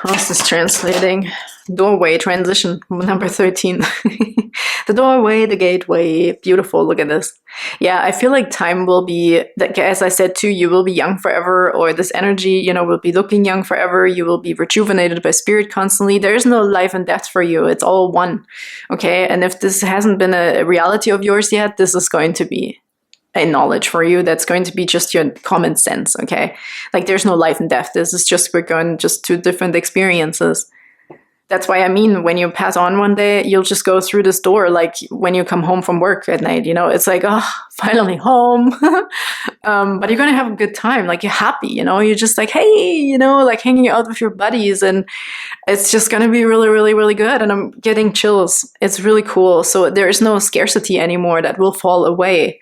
How is this translating? Doorway, transition, number 13. The doorway, the gateway. Beautiful, look at this. Yeah, I feel like time will be, as I said too, you will be young forever, or this energy, you know, will be looking young forever. You will be rejuvenated by spirit constantly. There is no life and death for you. It's all one, okay? And if this hasn't been a reality of yours yet, this is going to be a knowledge for you. That's going to be just your common sense, okay? Like, there's no life and death. This is just, we're going just to different experiences. That's why I mean, when you pass on one day, you'll just go through this door like when you come home from work at night, you know, it's like, oh, finally home. But you're gonna have a good time, like you're happy, you know, you're just like, hey, you know, like hanging out with your buddies, and it's just gonna be really, really, really good. And I'm getting chills. It's really cool. So there is no scarcity anymore that will fall away.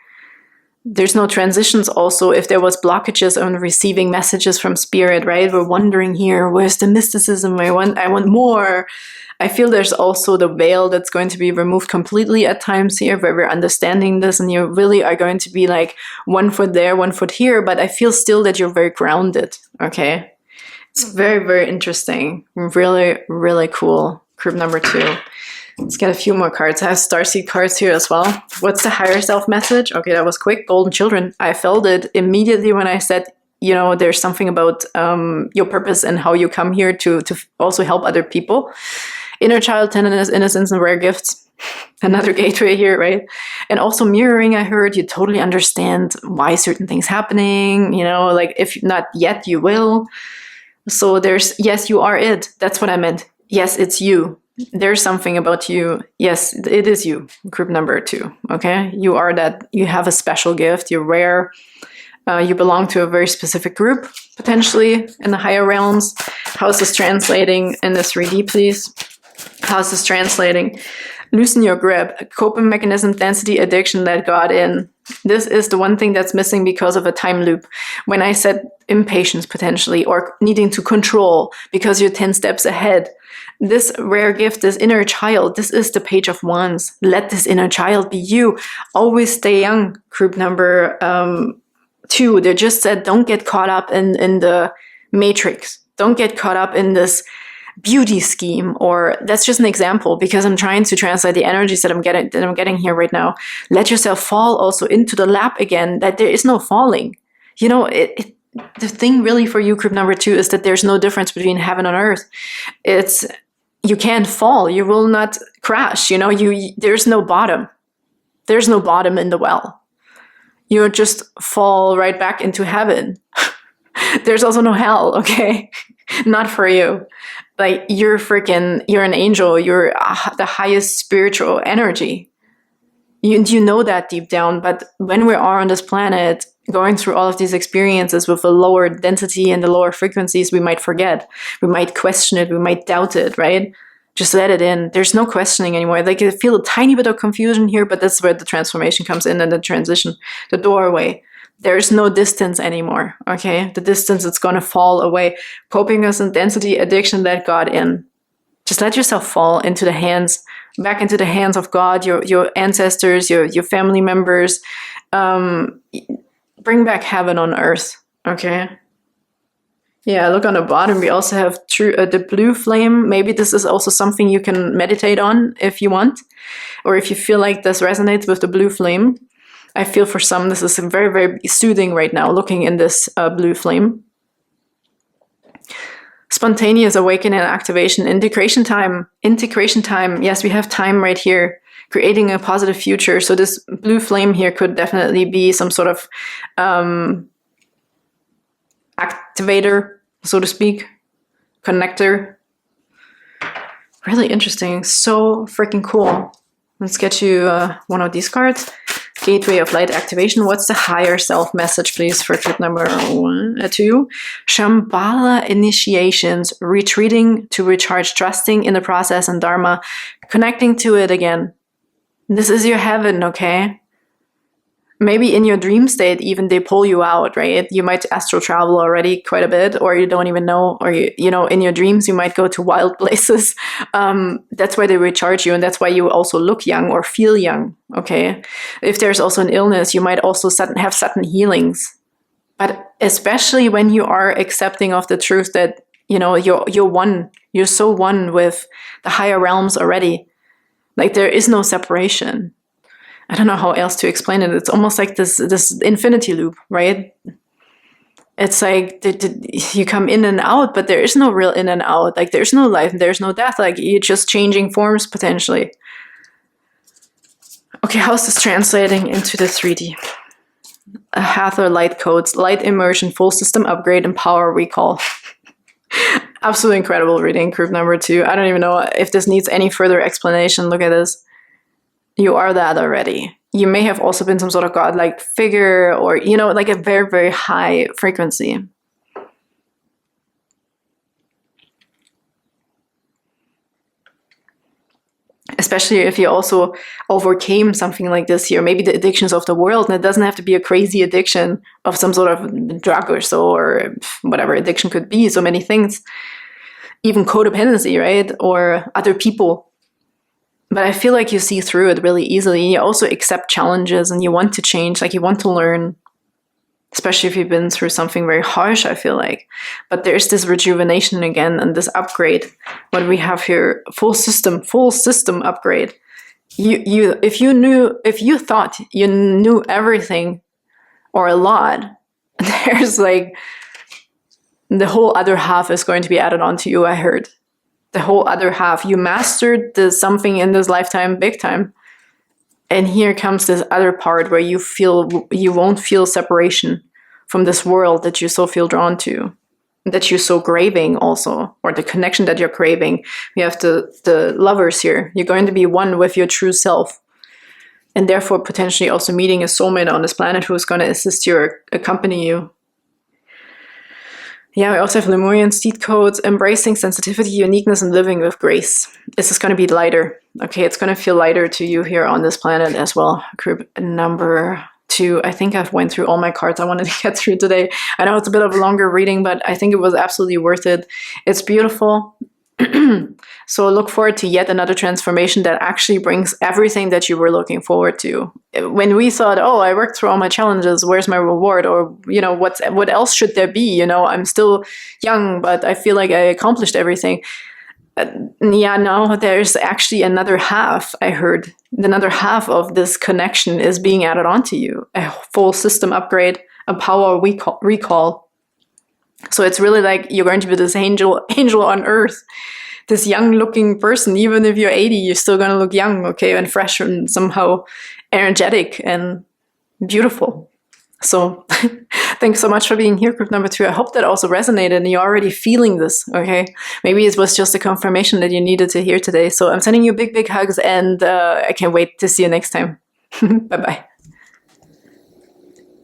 There's no transitions also. If there was blockages on receiving messages from spirit, right? We're wondering here, where's the mysticism? I want more. I feel there's also the veil that's going to be removed completely at times here, where we're understanding this, and you really are going to be like 1 foot there, 1 foot here, but I feel still that you're very grounded, okay? It's very, very interesting. Really, really cool. Group number 2. Let's get a few more cards. I have Starseed cards here as well. What's the higher self message? Okay, that was quick. Golden children. I felt it immediately when I said, you know, there's something about your purpose and how you come here to also help other people. Inner child, tenderness, innocence, and rare gifts. Another gateway here, right? And also mirroring, I heard you totally understand why certain things happening, you know, like if not yet, you will. So there's, yes, you are it. That's what I meant. Yes, it's you. There's something about you. Yes, it is you. Group number 2. Okay, you are that. You have a special gift. You're rare. You belong to a very specific group, potentially in the higher realms. How is this translating in this 3D, please? How is this translating? Loosen your grip. Coping mechanism, density, addiction that got in. This is the one thing that's missing because of a time loop. When I said impatience potentially, or needing to control because you're 10 steps ahead. This rare gift, this inner child, this is the Page of Wands. Let this inner child be you. Always stay young. Group number 2. They just said, don't get caught up in the matrix. Don't get caught up in this beauty scheme, or that's just an example because I'm trying to translate the energies that I'm getting here right now. Let yourself fall also into the lap again, that there is no falling. You know, the thing really for you, group number 2, is that there's no difference between heaven and earth. It's, you can't fall. You will not crash. You know, there's no bottom. There's no bottom in the well. You just fall right back into heaven. There's also no hell, okay? Not for you. Like, you're an angel. You're the highest spiritual energy. You know that deep down, but when we are on this planet, going through all of these experiences with a lower density and the lower frequencies, we might forget. We might question it. We might doubt it, right? Just let it in. There's no questioning anymore. Like, I feel a tiny bit of confusion here, but that's where the transformation comes in, and the transition, the doorway. There's no distance anymore, okay? The distance, it's going to fall away. Copingness and density, addiction that got in. Just let yourself fall into the hands, back into the hands of God, your ancestors, your family members. Bring back heaven on earth, okay? Yeah, look on the bottom. We also have the blue flame. Maybe this is also something you can meditate on if you want, or if you feel like this resonates with the blue flame. I feel for some this is very, very soothing right now, looking in this blue flame. Spontaneous awakening and activation. Integration time. Yes, we have time right here. Creating a positive future. So this blue flame here could definitely be some sort of activator, so to speak. Connector. Really interesting. So freaking cool. Let's get you one of these cards. Gateway of Light activation. What's the higher self message, please, for clip number 2? Shambhala initiations. Retreating to recharge, trusting in the process and Dharma. Connecting to it again. This is your heaven, okay? Maybe in your dream state, even they pull you out, right? You might astral travel already quite a bit, or you don't even know, or you know, in your dreams, you might go to wild places. That's why they recharge you, and that's why you also look young or feel young, okay? If there's also an illness, you might also have sudden healings. But especially when you are accepting of the truth that, you know, you're one, you're so one with the higher realms already. Like, there is no separation. I don't know how else to explain it. It's almost like this infinity loop, right? It's like you come in and out, but there is no real in and out. Like, there's no life, there's no death. Like, you're just changing forms potentially. Okay, how's this translating into the 3D? Hathor light codes, light immersion, full system upgrade, and power recall. Absolutely incredible reading, group number 2. I don't even know if this needs any further explanation. Look at this. You are that already. You may have also been some sort of godlike figure, or, you know, like a very, very high frequency. Especially if you also overcame something like this here, maybe the addictions of the world, and it doesn't have to be a crazy addiction of some sort of drug or so, or whatever addiction could be, so many things, even codependency, right, or other people. But I feel like you see through it really easily, and you also accept challenges, and you want to change, like you want to learn, especially if you've been through something very harsh, I feel like. But there's this rejuvenation again, and this upgrade. What we have here, full system upgrade. If you thought you knew everything or a lot, there's like the whole other half is going to be added on to you, I heard. The whole other half. You mastered something in this lifetime big time. And here comes this other part where you won't feel separation from this world that you so feel drawn to, that you're so craving also, or the connection that you're craving. We have the lovers here. You're going to be one with your true self. And therefore potentially also meeting a soulmate on this planet who is going to assist you or accompany you. Yeah, we also have Lemurian seed codes, embracing sensitivity, uniqueness, and living with grace. This is going to be lighter. Okay, it's going to feel lighter to you here on this planet as well. Group number 2. I think I've went through all my cards I wanted to get through today. I know it's a bit of a longer reading, but I think it was absolutely worth it. It's beautiful. So look forward to yet another transformation that actually brings everything that you were looking forward to. When we thought, oh, I worked through all my challenges, where's my reward? Or, you know, what else should there be? You know, I'm still young, but I feel like I accomplished everything. Yeah, no, there's actually another half, I heard. Another half of this connection is being added onto you. A full system upgrade, a power recall. So it's really like you're going to be this angel on earth. This young-looking person. Even if you're 80, you're still going to look young, okay, and fresh and somehow energetic and beautiful. So thanks so much for being here, group number 2. I hope that also resonated and you're already feeling this, okay? Maybe it was just a confirmation that you needed to hear today. So I'm sending you big, big hugs, and I can't wait to see you next time. Bye-bye.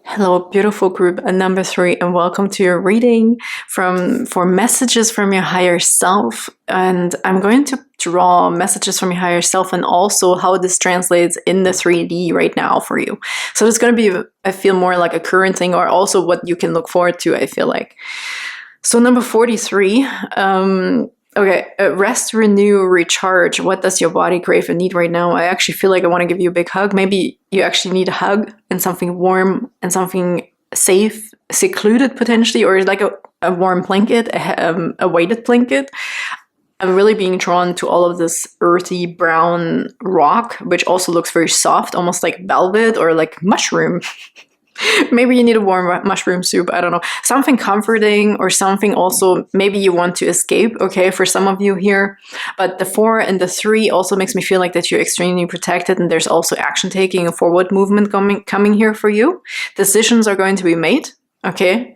Hello, beautiful group number 3, and welcome to your reading for messages from your higher self. And I'm going to draw messages from your higher self and also how this translates in the 3D right now for you. So it's going to be, I feel, more like a current thing, or also what you can look forward to, I feel like. So number 43, okay, rest, renew, recharge. What does your body crave and need right now? I actually feel like I want to give you a big hug. Maybe you actually need a hug and something warm and something safe, secluded potentially, or like a warm blanket, a weighted blanket. I'm really being drawn to all of this earthy brown rock, which also looks very soft, almost like velvet or like mushroom. Maybe you need a warm mushroom soup, I don't know. Something comforting, or something also maybe you want to escape, okay, for some of you here. But the 4 and the 3 also makes me feel like that you're extremely protected, and there's also action taking, a forward movement coming here for you. Decisions are going to be made, okay?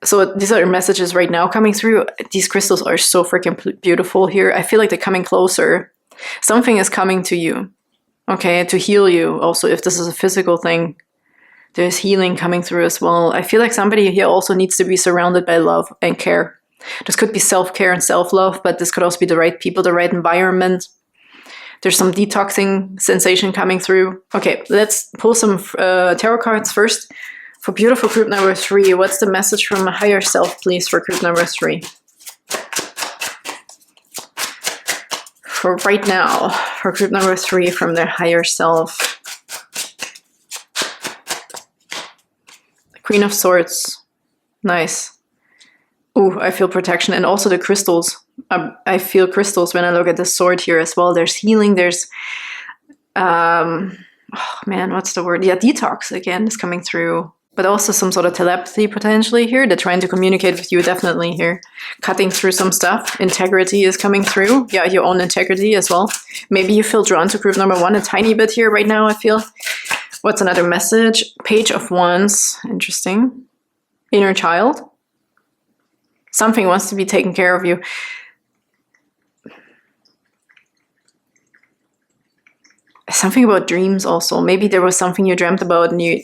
So these are messages right now coming through. These crystals are so freaking beautiful here. I feel like they're coming closer. Something is coming to you, okay, to heal you also, if this is a physical thing. There's healing coming through as well. I feel like somebody here also needs to be surrounded by love and care. This could be self-care and self-love, but this could also be the right people, the right environment. There's some detoxing sensation coming through. Okay, let's pull some tarot cards first. For beautiful group number 3, what's the message from a higher self, please, for group number 3? For right now, for group number 3 from their higher self. Queen of Swords. Nice. Ooh, I feel protection. And also the crystals. I feel crystals when I look at the sword here as well. There's healing. There's... oh man, what's the word? Yeah, detox again is coming through. But also some sort of telepathy potentially here. They're trying to communicate with you definitely here. Cutting through some stuff. Integrity is coming through. Yeah, your own integrity as well. Maybe you feel drawn to group number 1 a tiny bit here right now, I feel. What's another message? Page of Wands. Interesting. Inner child. Something wants to be taken care of you. Something about dreams also. Maybe there was something you dreamt about and you...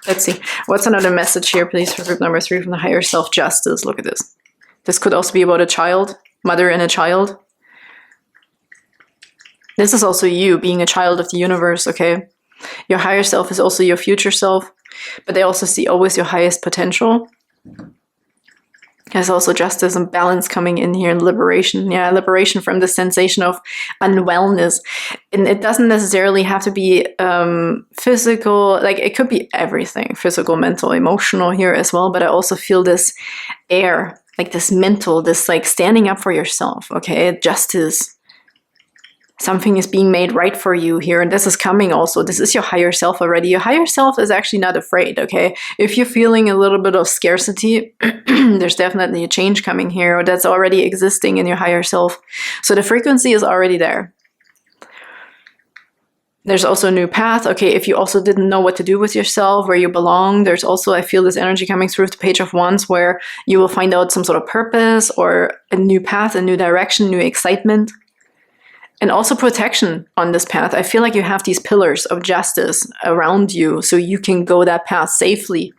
Let's see. What's another message here, please, for group number 3 from the higher self? Justice. Look at this. This could also be about a child, mother and a child. This is also you being a child of the universe, okay? Your higher self is also your future self, but they also see always your highest potential. There's also justice and balance coming in here, and liberation. Yeah, liberation from the sensation of unwellness. And it doesn't necessarily have to be physical, like it could be everything, physical, mental, emotional here as well. But I also feel this air, like this mental, this like standing up for yourself, okay? Justice. Something is being made right for you here, and this is coming also. This is your higher self already. Your higher self is actually not afraid, okay? If you're feeling a little bit of scarcity, there's definitely a change coming here, or that's already existing in your higher self. So the frequency is already there. There's also a new path, okay? If you also didn't know what to do with yourself, where you belong, there's also, I feel this energy coming through the Page of Wands, where you will find out some sort of purpose or a new path, a new direction, new excitement. And also protection on this path. I feel like you have these pillars of justice around you so you can go that path safely.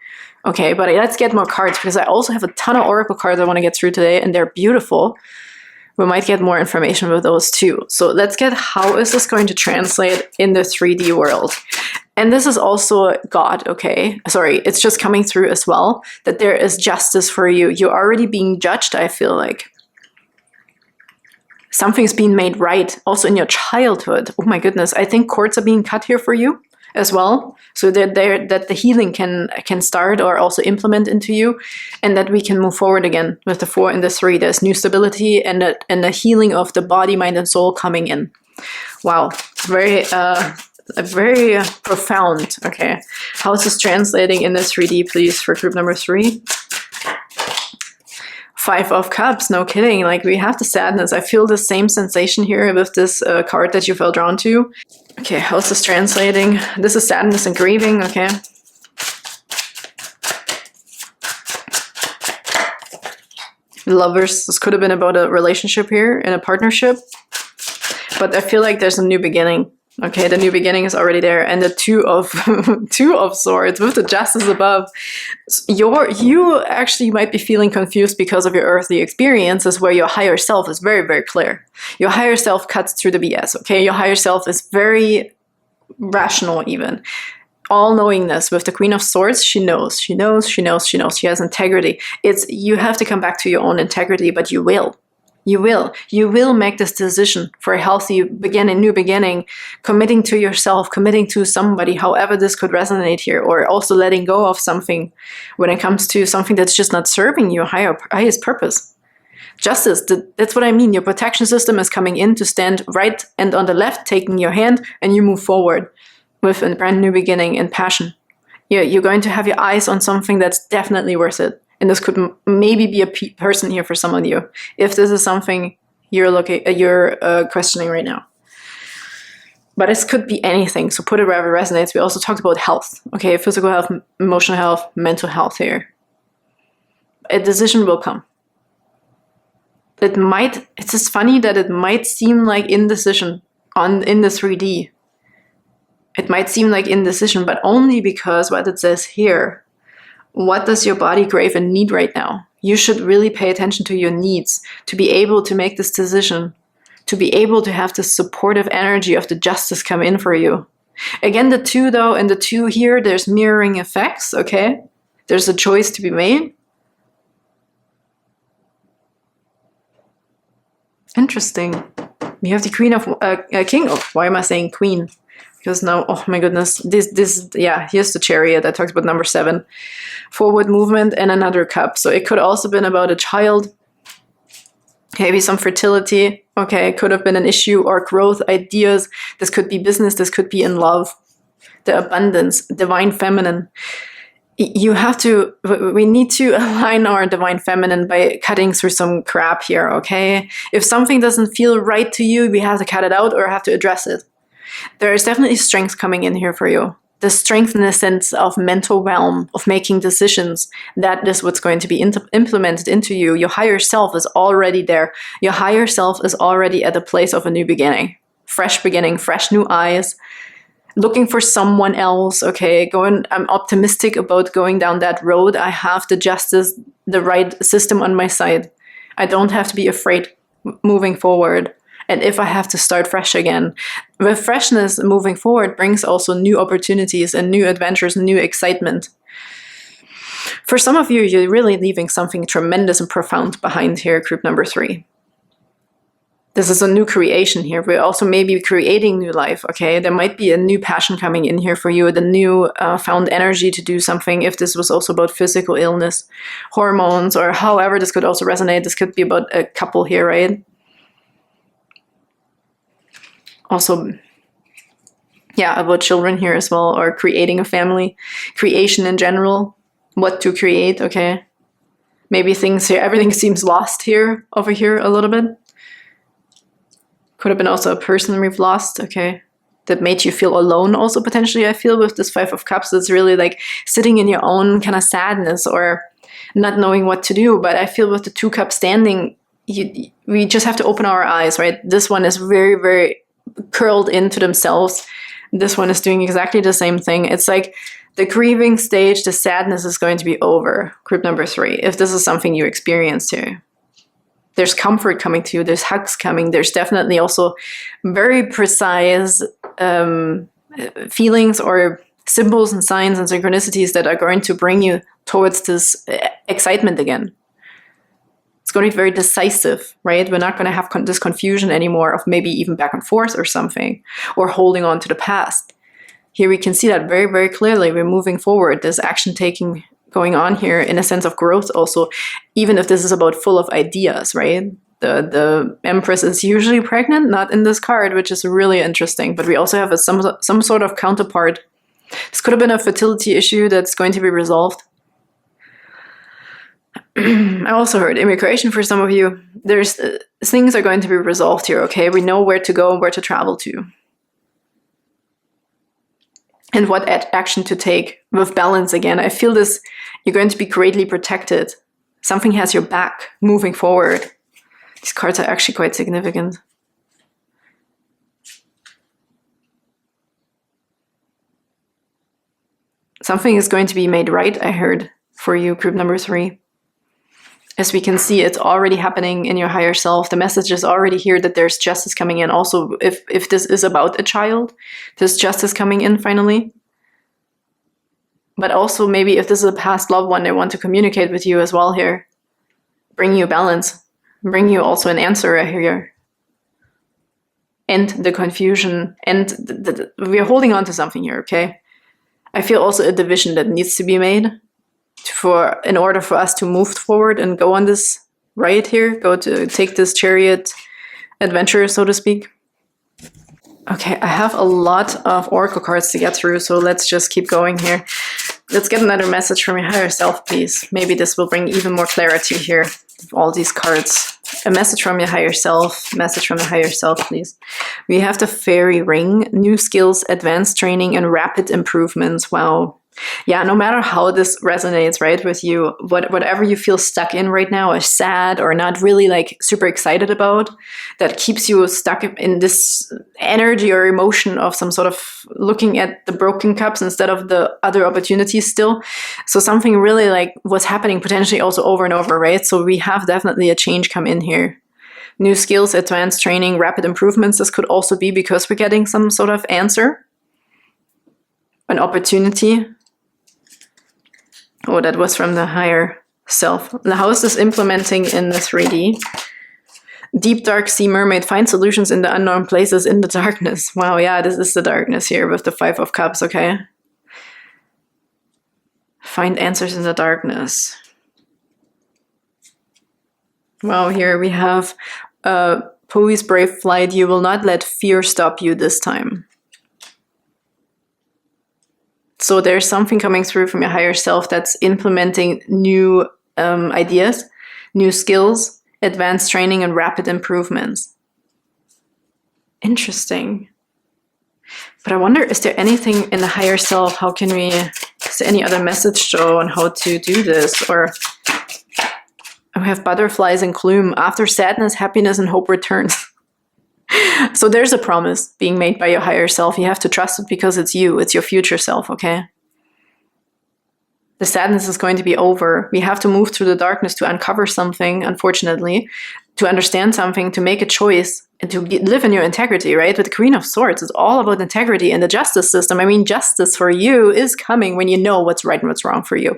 Okay, but let's get more cards because I also have a ton of Oracle cards I want to get through today and they're beautiful. We might get more information with those too. So let's get how is this going to translate in the 3D world. And this is also God, okay? Sorry, it's just coming through as well that there is justice for you. You're already being judged, I feel like. Something's being made right, also in your childhood. Oh my goodness, I think cords are being cut here for you as well, so that the healing can start or also implement into you, and that we can move forward again with the 4 and the 3. There's new stability and the healing of the body, mind, and soul coming in. Wow, very profound. Okay, how is this translating in the 3D, please, for group number 3? 5 of Cups, no kidding. Like we have the sadness. I feel the same sensation here with this card that you felt drawn to. Okay, how's this translating? This is sadness and grieving, okay. Lovers, this could have been about a relationship here and a partnership. But I feel like there's a new beginning. Okay, the new beginning is already there, and the 2 of Swords with the Justice above. You actually might be feeling confused because of your earthly experiences, where your higher self is very, very clear. Your higher self cuts through the BS. Okay, your higher self is very rational, even all-knowingness. With the Queen of Swords, she knows. She has integrity. It's you have to come back to your own integrity, but you will. You will make this decision for a healthy beginning, new beginning, committing to yourself, committing to somebody, however this could resonate here, or also letting go of something when it comes to something that's just not serving your highest purpose. Justice, that's what I mean. Your protection system is coming in to stand right and on the left, taking your hand, and you move forward with a brand new beginning and passion. You're going to have your eyes on something that's definitely worth it. And this could maybe be a person here for some of you, if this is something you're questioning right now. But this could be anything, so put it wherever it resonates. We also talked about health, okay, physical health, emotional health, mental health here. A decision will come. It's just funny that it might seem like indecision in the 3D. It might seem like indecision, but only because what it says here. What does your body crave and need right now? You should really pay attention to your needs to be able to make this decision, to be able to have this supportive energy of the justice come in for you. Again, the 2 though, and the 2 here, there's mirroring effects, okay? There's a choice to be made. Interesting. You have the Queen of, King of, why am I saying Queen? Because now, oh my goodness, yeah, here's the Chariot that talks about number 7. Forward movement and another cup. So it could also been about a child, maybe some fertility. Okay, it could have been an issue or growth, ideas. This could be business, this could be in love. The abundance, divine feminine. We need to align our divine feminine by cutting through some crap here, okay? If something doesn't feel right to you, we have to cut it out or have to address it. There is definitely strength coming in here for you. the strength in the sense of mental realm, of making decisions. That is what's going to be implemented into you. Your higher self is already there. Your higher self is already at the place of a new beginning, fresh new eyes, looking for someone else. Okay, I'm optimistic about going down that road. I have the justice, the right system on my side. I don't have to be afraid moving forward. And if I have to start fresh again, the freshness moving forward brings also new opportunities and new adventures and new excitement. For some of you, you're really leaving something tremendous and profound behind here, group number 3. This is a new creation here. We're also maybe creating new life, okay? There might be a new passion coming in here for you, the new found energy to do something. If this was also about physical illness, hormones, or however this could also resonate. This could be about a couple here, right? Also, yeah, about children here as well, or creating a family, creation in general, what to create, okay? Maybe things here, everything seems lost here, over here a little bit. Could have been also a person we've lost, okay? That made you feel alone also potentially, I feel, with this 5 of Cups. It's really like sitting in your own kind of sadness or not knowing what to do. But I feel with the 2 Cups standing, we just have to open our eyes, right? This one is very, very curled into themselves. This one is doing exactly the same thing. It's like the grieving stage, the sadness is going to be over, group number 3, if this is something you experienced here. There's comfort coming to you, there's hugs coming, there's definitely also very precise feelings or symbols and signs and synchronicities that are going to bring you towards this excitement again. It's going to be very decisive, right? We're not going to have this confusion anymore of maybe even back and forth or something, or holding on to the past. Here we can see that very, very clearly. We're moving forward. There's action taking going on here in a sense of growth also, even if this is about full of ideas, right? The Empress is usually pregnant, not in this card, which is really interesting. But we also have some sort of counterpart. This could have been a fertility issue that's going to be resolved. I also heard immigration for some of you. There's things are going to be resolved here, okay? We know where to go and where to travel to. And what action to take with balance again. I feel this, you're going to be greatly protected. Something has your back moving forward. These cards are actually quite significant. Something is going to be made right, I heard, for you, group number 3. As we can see, it's already happening in your higher self. The message is already here that there's justice coming in. Also, if this is about a child, there's justice coming in finally. But also maybe if this is a past loved one, they want to communicate with you as well here. Bring you balance. Bring you also an answer here. End the confusion. And we're holding on to something here, okay? I feel also a division that needs to be made in order for us to move forward and go on this ride here, take this chariot adventure, so to speak. Okay, I have a lot of oracle cards to get through, so let's just keep going here. Let's get another message from your higher self, please. Maybe this will bring even more clarity here, all these cards. A message from your higher self, please. We have the fairy ring, new skills, advanced training, and rapid improvements. Wow. Yeah, no matter how this resonates, right, with you, whatever you feel stuck in right now, or sad, or not really like super excited about, that keeps you stuck in this energy or emotion of some sort of looking at the broken cups instead of the other opportunities still. So something really like what's happening potentially also over and over, right? So we have definitely a change come in here. New skills, advanced training, rapid improvements. This could also be because we're getting some sort of answer, an opportunity. Oh, that was from the higher self. Now, how is this implementing in the 3D? Deep dark sea mermaid, find solutions in the unknown places in the darkness. Wow, yeah, this is the darkness here with the 5 of Cups, okay? Find answers in the darkness. Wow, here we have Poe's brave flight. You will not let fear stop you this time. So there's something coming through from your higher self that's implementing new ideas, new skills, advanced training, and rapid improvements. Interesting. But I wonder, is there anything in the higher self? How can we, is there any other message though on how to do this? Or we have butterflies and gloom. After sadness, happiness and hope returns. So there's a promise being made by your higher self. You have to trust it because it's you. It's your future self, okay? The sadness is going to be over. We have to move through the darkness to uncover something, unfortunately, to understand something, to make a choice, and to live in your integrity, right? With the Queen of Swords, it's all about integrity and the justice system. I mean, justice for you is coming when you know what's right and what's wrong for you.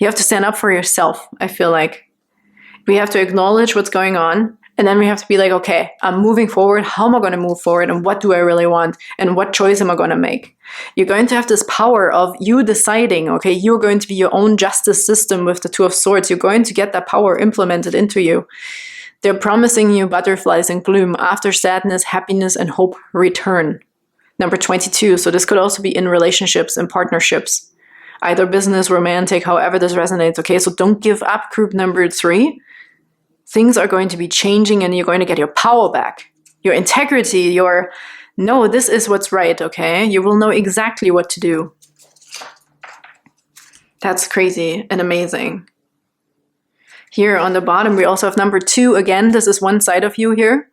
You have to stand up for yourself, I feel like. We have to acknowledge what's going on, and then we have to be like, okay, I'm moving forward. How am I going to move forward? And what do I really want? And what choice am I going to make? You're going to have this power of you deciding, okay, you're going to be your own justice system with the Two of Swords. You're going to get that power implemented into you. They're promising you butterflies and gloom. After sadness, happiness, and hope return. Number 22. So this could also be in relationships and partnerships. Either business, romantic, however this resonates, okay? So don't give up, group number 3. Things are going to be changing and you're going to get your power back. Your integrity, your, no, this is what's right, okay? You will know exactly what to do. That's crazy and amazing. Here on the bottom, we also have number 2. Again, this is one side of you here.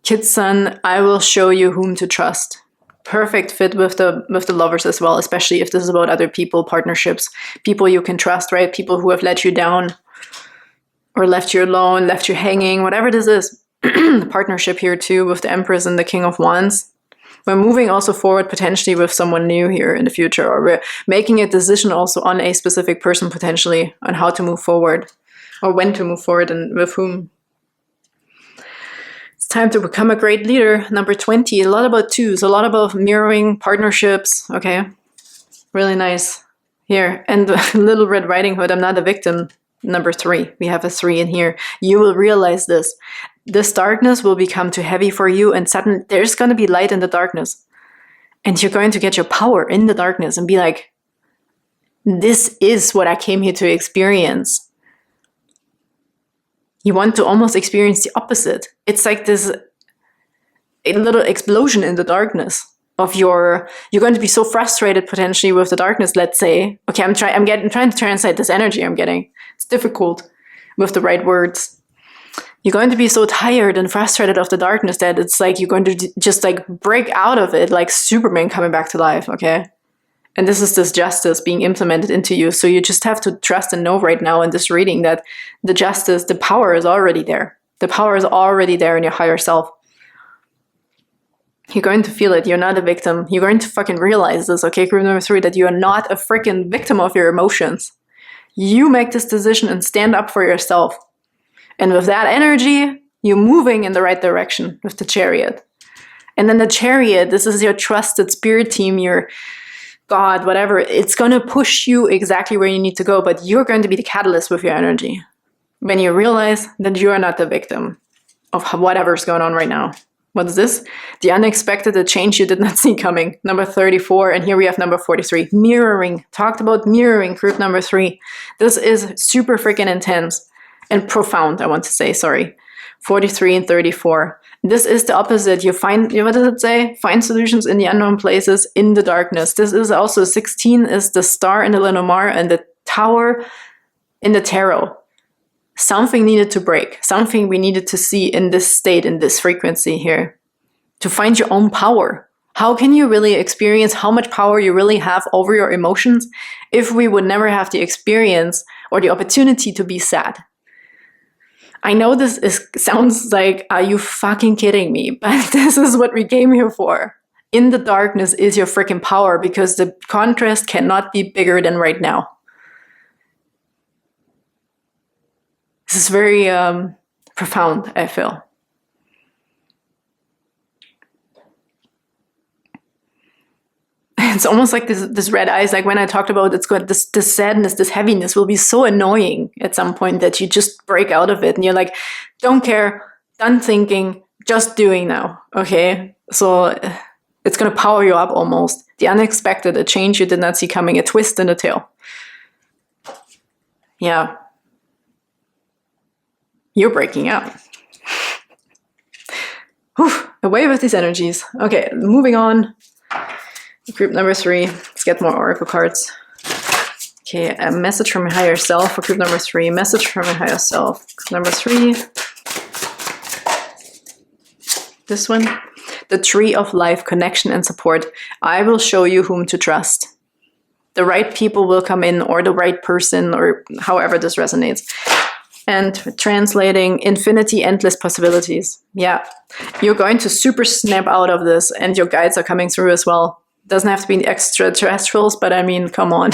Kid-san, I will show you whom to trust. Perfect fit with the lovers as well, especially if this is about other people, partnerships, people you can trust, right? People who have let you down, or left you alone, left you hanging, whatever this is. The partnership here too with the Empress and the King of Wands. We're moving also forward potentially with someone new here in the future, or we're making a decision also on a specific person potentially on how to move forward, or when to move forward and with whom. It's time to become a great leader. Number 20, a lot about twos, a lot about mirroring partnerships, okay? Really nice. Here, and the Little Red Riding Hood, I'm not a victim. Number 3, we have a 3 in here. You will realize this. This darkness will become too heavy for you, and suddenly there's going to be light in the darkness. And you're going to get your power in the darkness and be like, this is what I came here to experience. You want to almost experience the opposite. It's like this a little explosion in the darkness of you're going to be so frustrated potentially with the darkness, let's say. Okay, I'm trying to translate this energy I'm getting. It's difficult with the right words. You're going to be so tired and frustrated of the darkness that it's like you're going to just like break out of it like Superman coming back to life, okay? And this is this justice being implemented into you. So you just have to trust and know right now in this reading that the justice, the power is already there. The power is already there in your higher self. You're going to feel it. You're not a victim. You're going to fucking realize this, okay? Group number 3, that you are not a freaking victim of your emotions. You make this decision and stand up for yourself. And with that energy, you're moving in the right direction with the Chariot. And then the Chariot, this is your trusted spirit team, your God, whatever. It's going to push you exactly where you need to go, but you're going to be the catalyst with your energy. When you realize that you are not the victim of whatever's going on right now. What is this? The unexpected, the change you did not see coming. Number 34, and here we have number 43. Mirroring. Talked about mirroring, group number 3. This is super freaking intense and profound, I want to say, sorry. 43 and 34. This is the opposite. You find, what does it say? Find solutions in the unknown places, in the darkness. This is also 16 is the star in the Lenormand and the tower in the tarot. Something needed to break. Something we needed to see in this state, in this frequency here. To find your own power. How can you really experience how much power you really have over your emotions if we would never have the experience or the opportunity to be sad? I know sounds like, are you fucking kidding me? But this is what we came here for. In the darkness is your freaking power, because the contrast cannot be bigger than right now. This is very profound, I feel. It's almost like this red eyes, like when I talked about it's got this sadness, this heaviness will be so annoying at some point that you just break out of it and you're like, don't care, done thinking, just doing now, okay? So it's going to power you up almost. The unexpected, a change you did not see coming, a twist in the tail. Yeah. You're breaking up. Whew, away with these energies. Okay, moving on. Group number 3. Let's get more oracle cards. Okay, a message from your higher self for group number 3. Message from your higher self. Group number 3. This one. The tree of life, connection and support. I will show you whom to trust. The right people will come in, or the right person, or however this resonates. And translating, infinity, endless possibilities. Yeah, you're going to super snap out of this, and your guides are coming through as well. Doesn't have to be the extraterrestrials, but I mean, come on.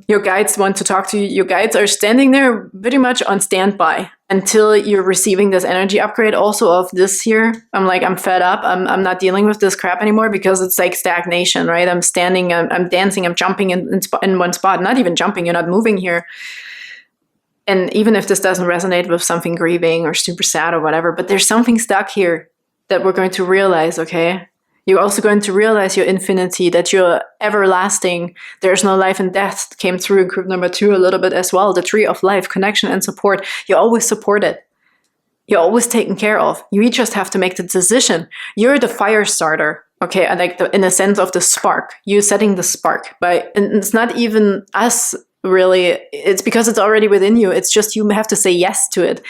Your guides want to talk to you. Your guides are standing there pretty much on standby until you're receiving this energy upgrade also of this here. I'm fed up. I'm not dealing with this crap anymore, because it's like stagnation, right? I'm standing, I'm dancing, I'm jumping in one spot. Not even jumping, you're not moving here. And even if this doesn't resonate with something grieving or super sad or whatever, but there's something stuck here that we're going to realize, okay? You're also going to realize your infinity, that you're everlasting. There's no life and death. Came through in group number 2 a little bit as well. The tree of life, connection and support. You're always supported. You're always taken care of. You just have to make the decision. You're the fire starter, okay? Like in the sense of the spark. You're setting the spark. And it's not even us, really. It's because it's already within you. It's just you have to say yes to it.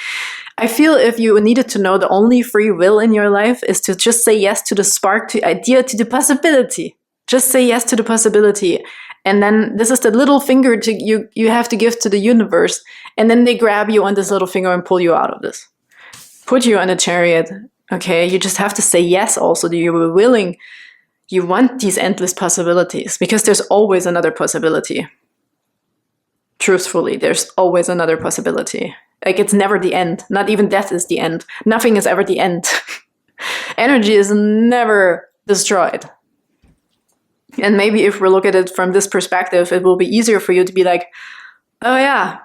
I feel if you needed to know the only free will in your life is to just say yes to the spark, to the idea, to the possibility. Just say yes to the possibility. And then this is the little finger you have to give to the universe. And then they grab you on this little finger and pull you out of this. Put you on a chariot. Okay, you just have to say yes also. You were willing. You want these endless possibilities, because there's always another possibility. Truthfully, there's always another possibility. Like, it's never the end. Not even death is the end. Nothing is ever the end. Energy is never destroyed. And maybe if we look at it from this perspective, it will be easier for you to be like, oh yeah,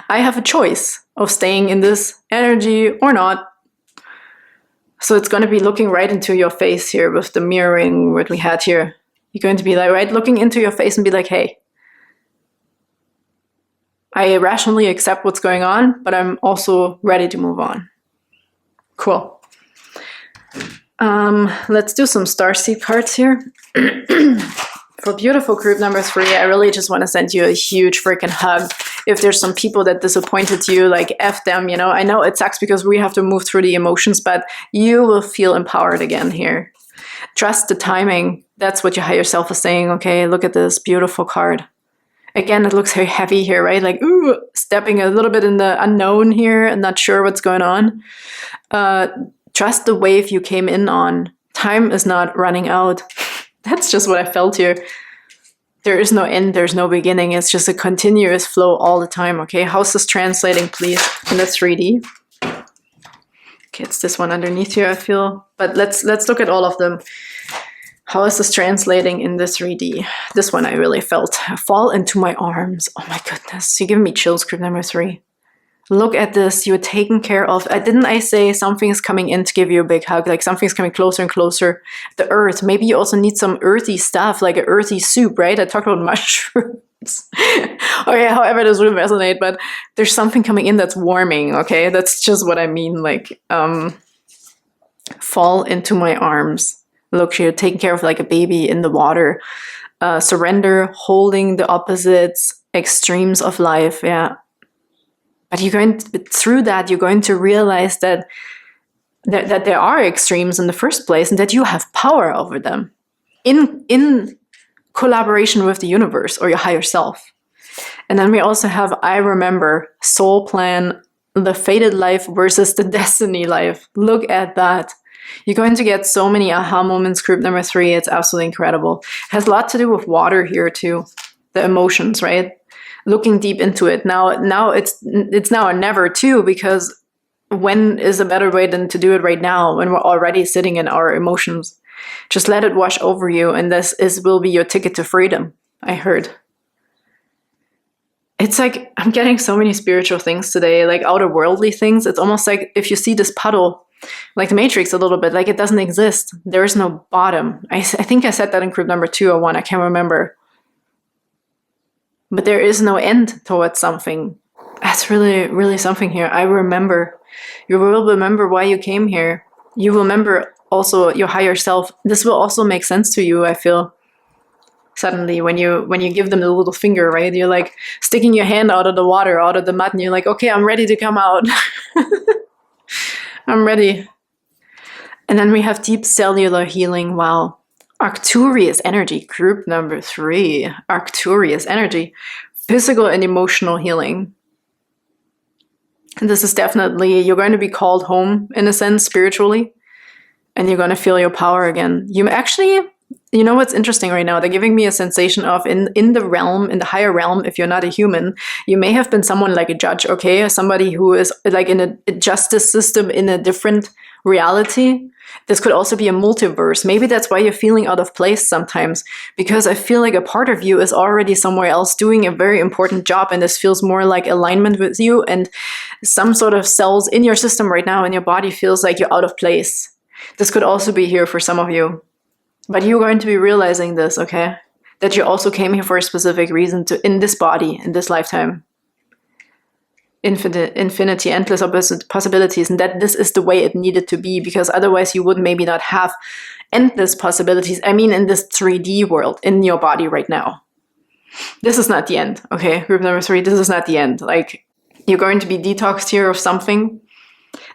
I have a choice of staying in this energy or not. So it's going to be looking right into your face here with the mirroring what we had here. You're going to be like, right, looking into your face and be like, hey, I rationally accept what's going on, but I'm also ready to move on. Cool. Let's do some Starseed cards here. For beautiful group number 3, I really just want to send you a huge freaking hug. If there's some people that disappointed you, like F them, you know. I know it sucks because we have to move through the emotions, but you will feel empowered again here. Trust the timing. That's what your higher self is saying, okay? Look at this beautiful card. Again, it looks very heavy here, right? Like, ooh, stepping a little bit in the unknown here and not sure what's going on. Trust the wave you came in on. Time is not running out. That's just what I felt here. There is no end, there's no beginning. It's just a continuous flow all the time, okay? How's this translating, please, in the 3D? Okay, it's this one underneath here, I feel. But let's look at all of them. How is this translating in the 3D? This one I really felt. Fall into my arms. Oh my goodness. You're giving me chills, group number 3. Look at this. You're taken care of. Didn't I say something is coming in to give you a big hug? Like something's coming closer and closer. The earth. Maybe you also need some earthy stuff, like an earthy soup, right? I talked about mushrooms. Okay, however this would resonate, but there's something coming in that's warming, okay? That's just what I mean. Like, fall into my arms. Look, you're taken care of like a baby in the water. Surrender, holding the opposites, extremes of life, yeah. But through that, you're going to realize that there are extremes in the first place and that you have power over them in collaboration with the universe or your higher self. And then we also have, I remember, soul plan, the fated life versus the destiny life. Look at that. You're going to get so many aha moments, group number 3. It's absolutely incredible. It has a lot to do with water here too. The emotions, right? Looking deep into it. Now it's now or never too, because when is a better way than to do it right now when we're already sitting in our emotions? Just let it wash over you, and will be your ticket to freedom, I heard. It's like, I'm getting so many spiritual things today, like outer worldly things. It's almost like if you see this puddle, like the Matrix a little bit, like it doesn't exist. There is no bottom. I think I said that in group number 2 or 1. I can't remember. But there is no end towards something. That's really, really something here. I remember. You will remember why you came here. You will remember also your higher self, this will also make sense to you, I feel. Suddenly, when you give them the little finger, right? You're like sticking your hand out of the water, out of the mud, and you're like, okay, I'm ready to come out. I'm ready. And then we have deep cellular healing. Wow. Arcturus energy, group number 3. Arcturus energy, physical and emotional healing. And this is definitely, you're going to be called home in a sense, spiritually, and you're going to feel your power again. You actually, you know what's interesting right now? They're giving me a sensation of in the realm, in the higher realm, if you're not a human, you may have been someone like a judge, okay? Somebody who is like in a justice system in a different reality. This could also be a multiverse. Maybe that's why you're feeling out of place sometimes, because I feel like a part of you is already somewhere else doing a very important job, and this feels more like alignment with you, and some sort of cells in your system right now in your body feels like you're out of place. This could also be here for some of you. But you're going to be realizing this, okay? That you also came here for a specific reason, to in this body, in this lifetime. Infinity, endless possibilities, and that this is the way it needed to be, because otherwise you would maybe not have endless possibilities. I mean, in this 3D world, in your body right now. This is not the end, okay? Group number 3, this is not the end. Like, you're going to be detoxed here of something.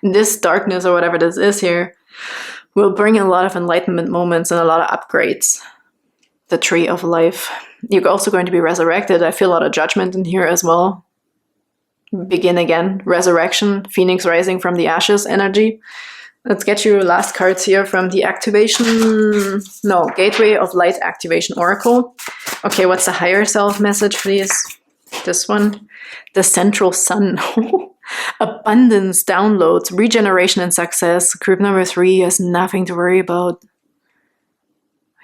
This darkness, or whatever this is here, will bring a lot of enlightenment moments and a lot of upgrades. The tree of life. You're also going to be resurrected. I feel a lot of judgment in here as well. Begin again. Resurrection. Phoenix rising from the ashes energy. Let's get you last cards here from the Gateway of Light Activation Oracle. Okay, what's the higher self message, please? This one. The central sun. Abundance, downloads, regeneration, and success. Group number 3 has nothing to worry about.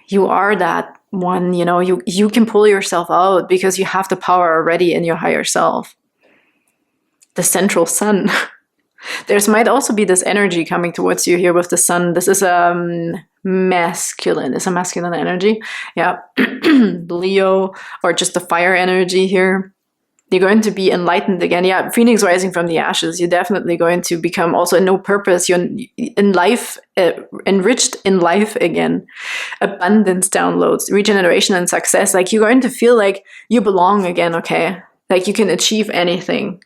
You are that one, you know, you can pull yourself out because you have the power already in your higher self. The central sun. There's might also be this energy coming towards you here with the sun. This is masculine. It's a masculine energy. Yeah. Leo, or just the fire energy here. You're going to be enlightened again. Yeah, Phoenix rising from the ashes. You're definitely going to become also no purpose. You're in life, enriched in life again. Abundance, downloads, regeneration, and success. Like, you're going to feel like you belong again, okay? Like you can achieve anything.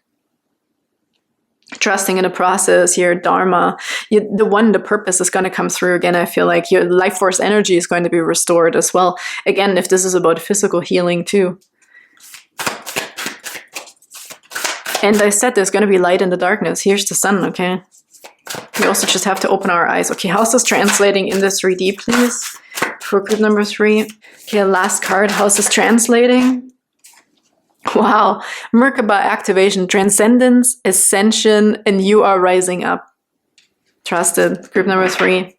Trusting in the process, your dharma. The purpose is going to come through again. I feel like your life force energy is going to be restored as well. Again, if this is about physical healing too. And I said there's going to be light in the darkness. Here's the sun, okay? We also just have to open our eyes. Okay, how's this translating in this 3D, please? For group number 3. Okay, last card. How's this translating? Wow. Merkaba activation, transcendence, ascension, and you are rising up. Trusted. Group number 3.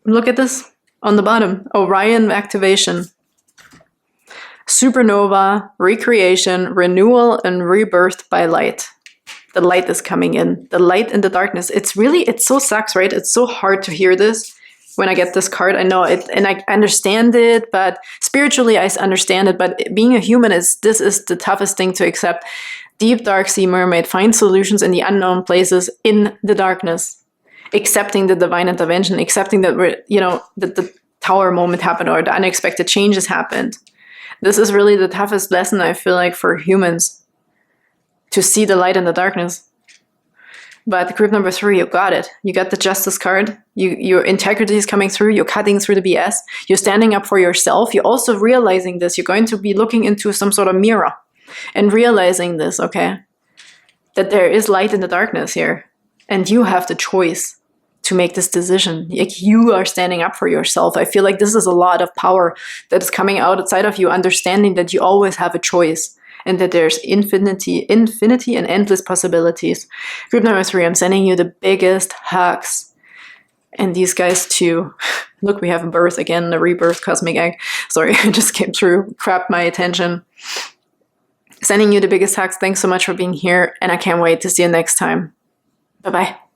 Look at this on the bottom. Orion activation. Supernova, recreation, renewal, and rebirth by light. The light is coming in. The light in the darkness. It so sucks, right? It's so hard to hear this when I get this card. I know it, and I understand it, but spiritually I understand it. But being a human, this is the toughest thing to accept. Deep dark sea mermaid, find solutions in the unknown places in the darkness. Accepting the divine intervention, accepting that that the tower moment happened, or the unexpected changes happened. This is really the toughest lesson, I feel like, for humans, to see the light in the darkness. But group number 3, you got it. You got the justice card. Your integrity is coming through. You're cutting through the BS. You're standing up for yourself. You're also realizing this. You're going to be looking into some sort of mirror and realizing this, okay? That there is light in the darkness here. And you have the choice to make this decision. Like, you are standing up for yourself. I feel like this is a lot of power that is coming outside of you, understanding that you always have a choice and that there's infinity and endless possibilities. Group number 3, I'm sending you the biggest hugs. And these guys too. Look, we have a birth again, a rebirth cosmic egg. Sorry, I just came through, grabbed my attention. Sending you the biggest hugs. Thanks so much for being here, and I can't wait to see you next time. Bye-bye.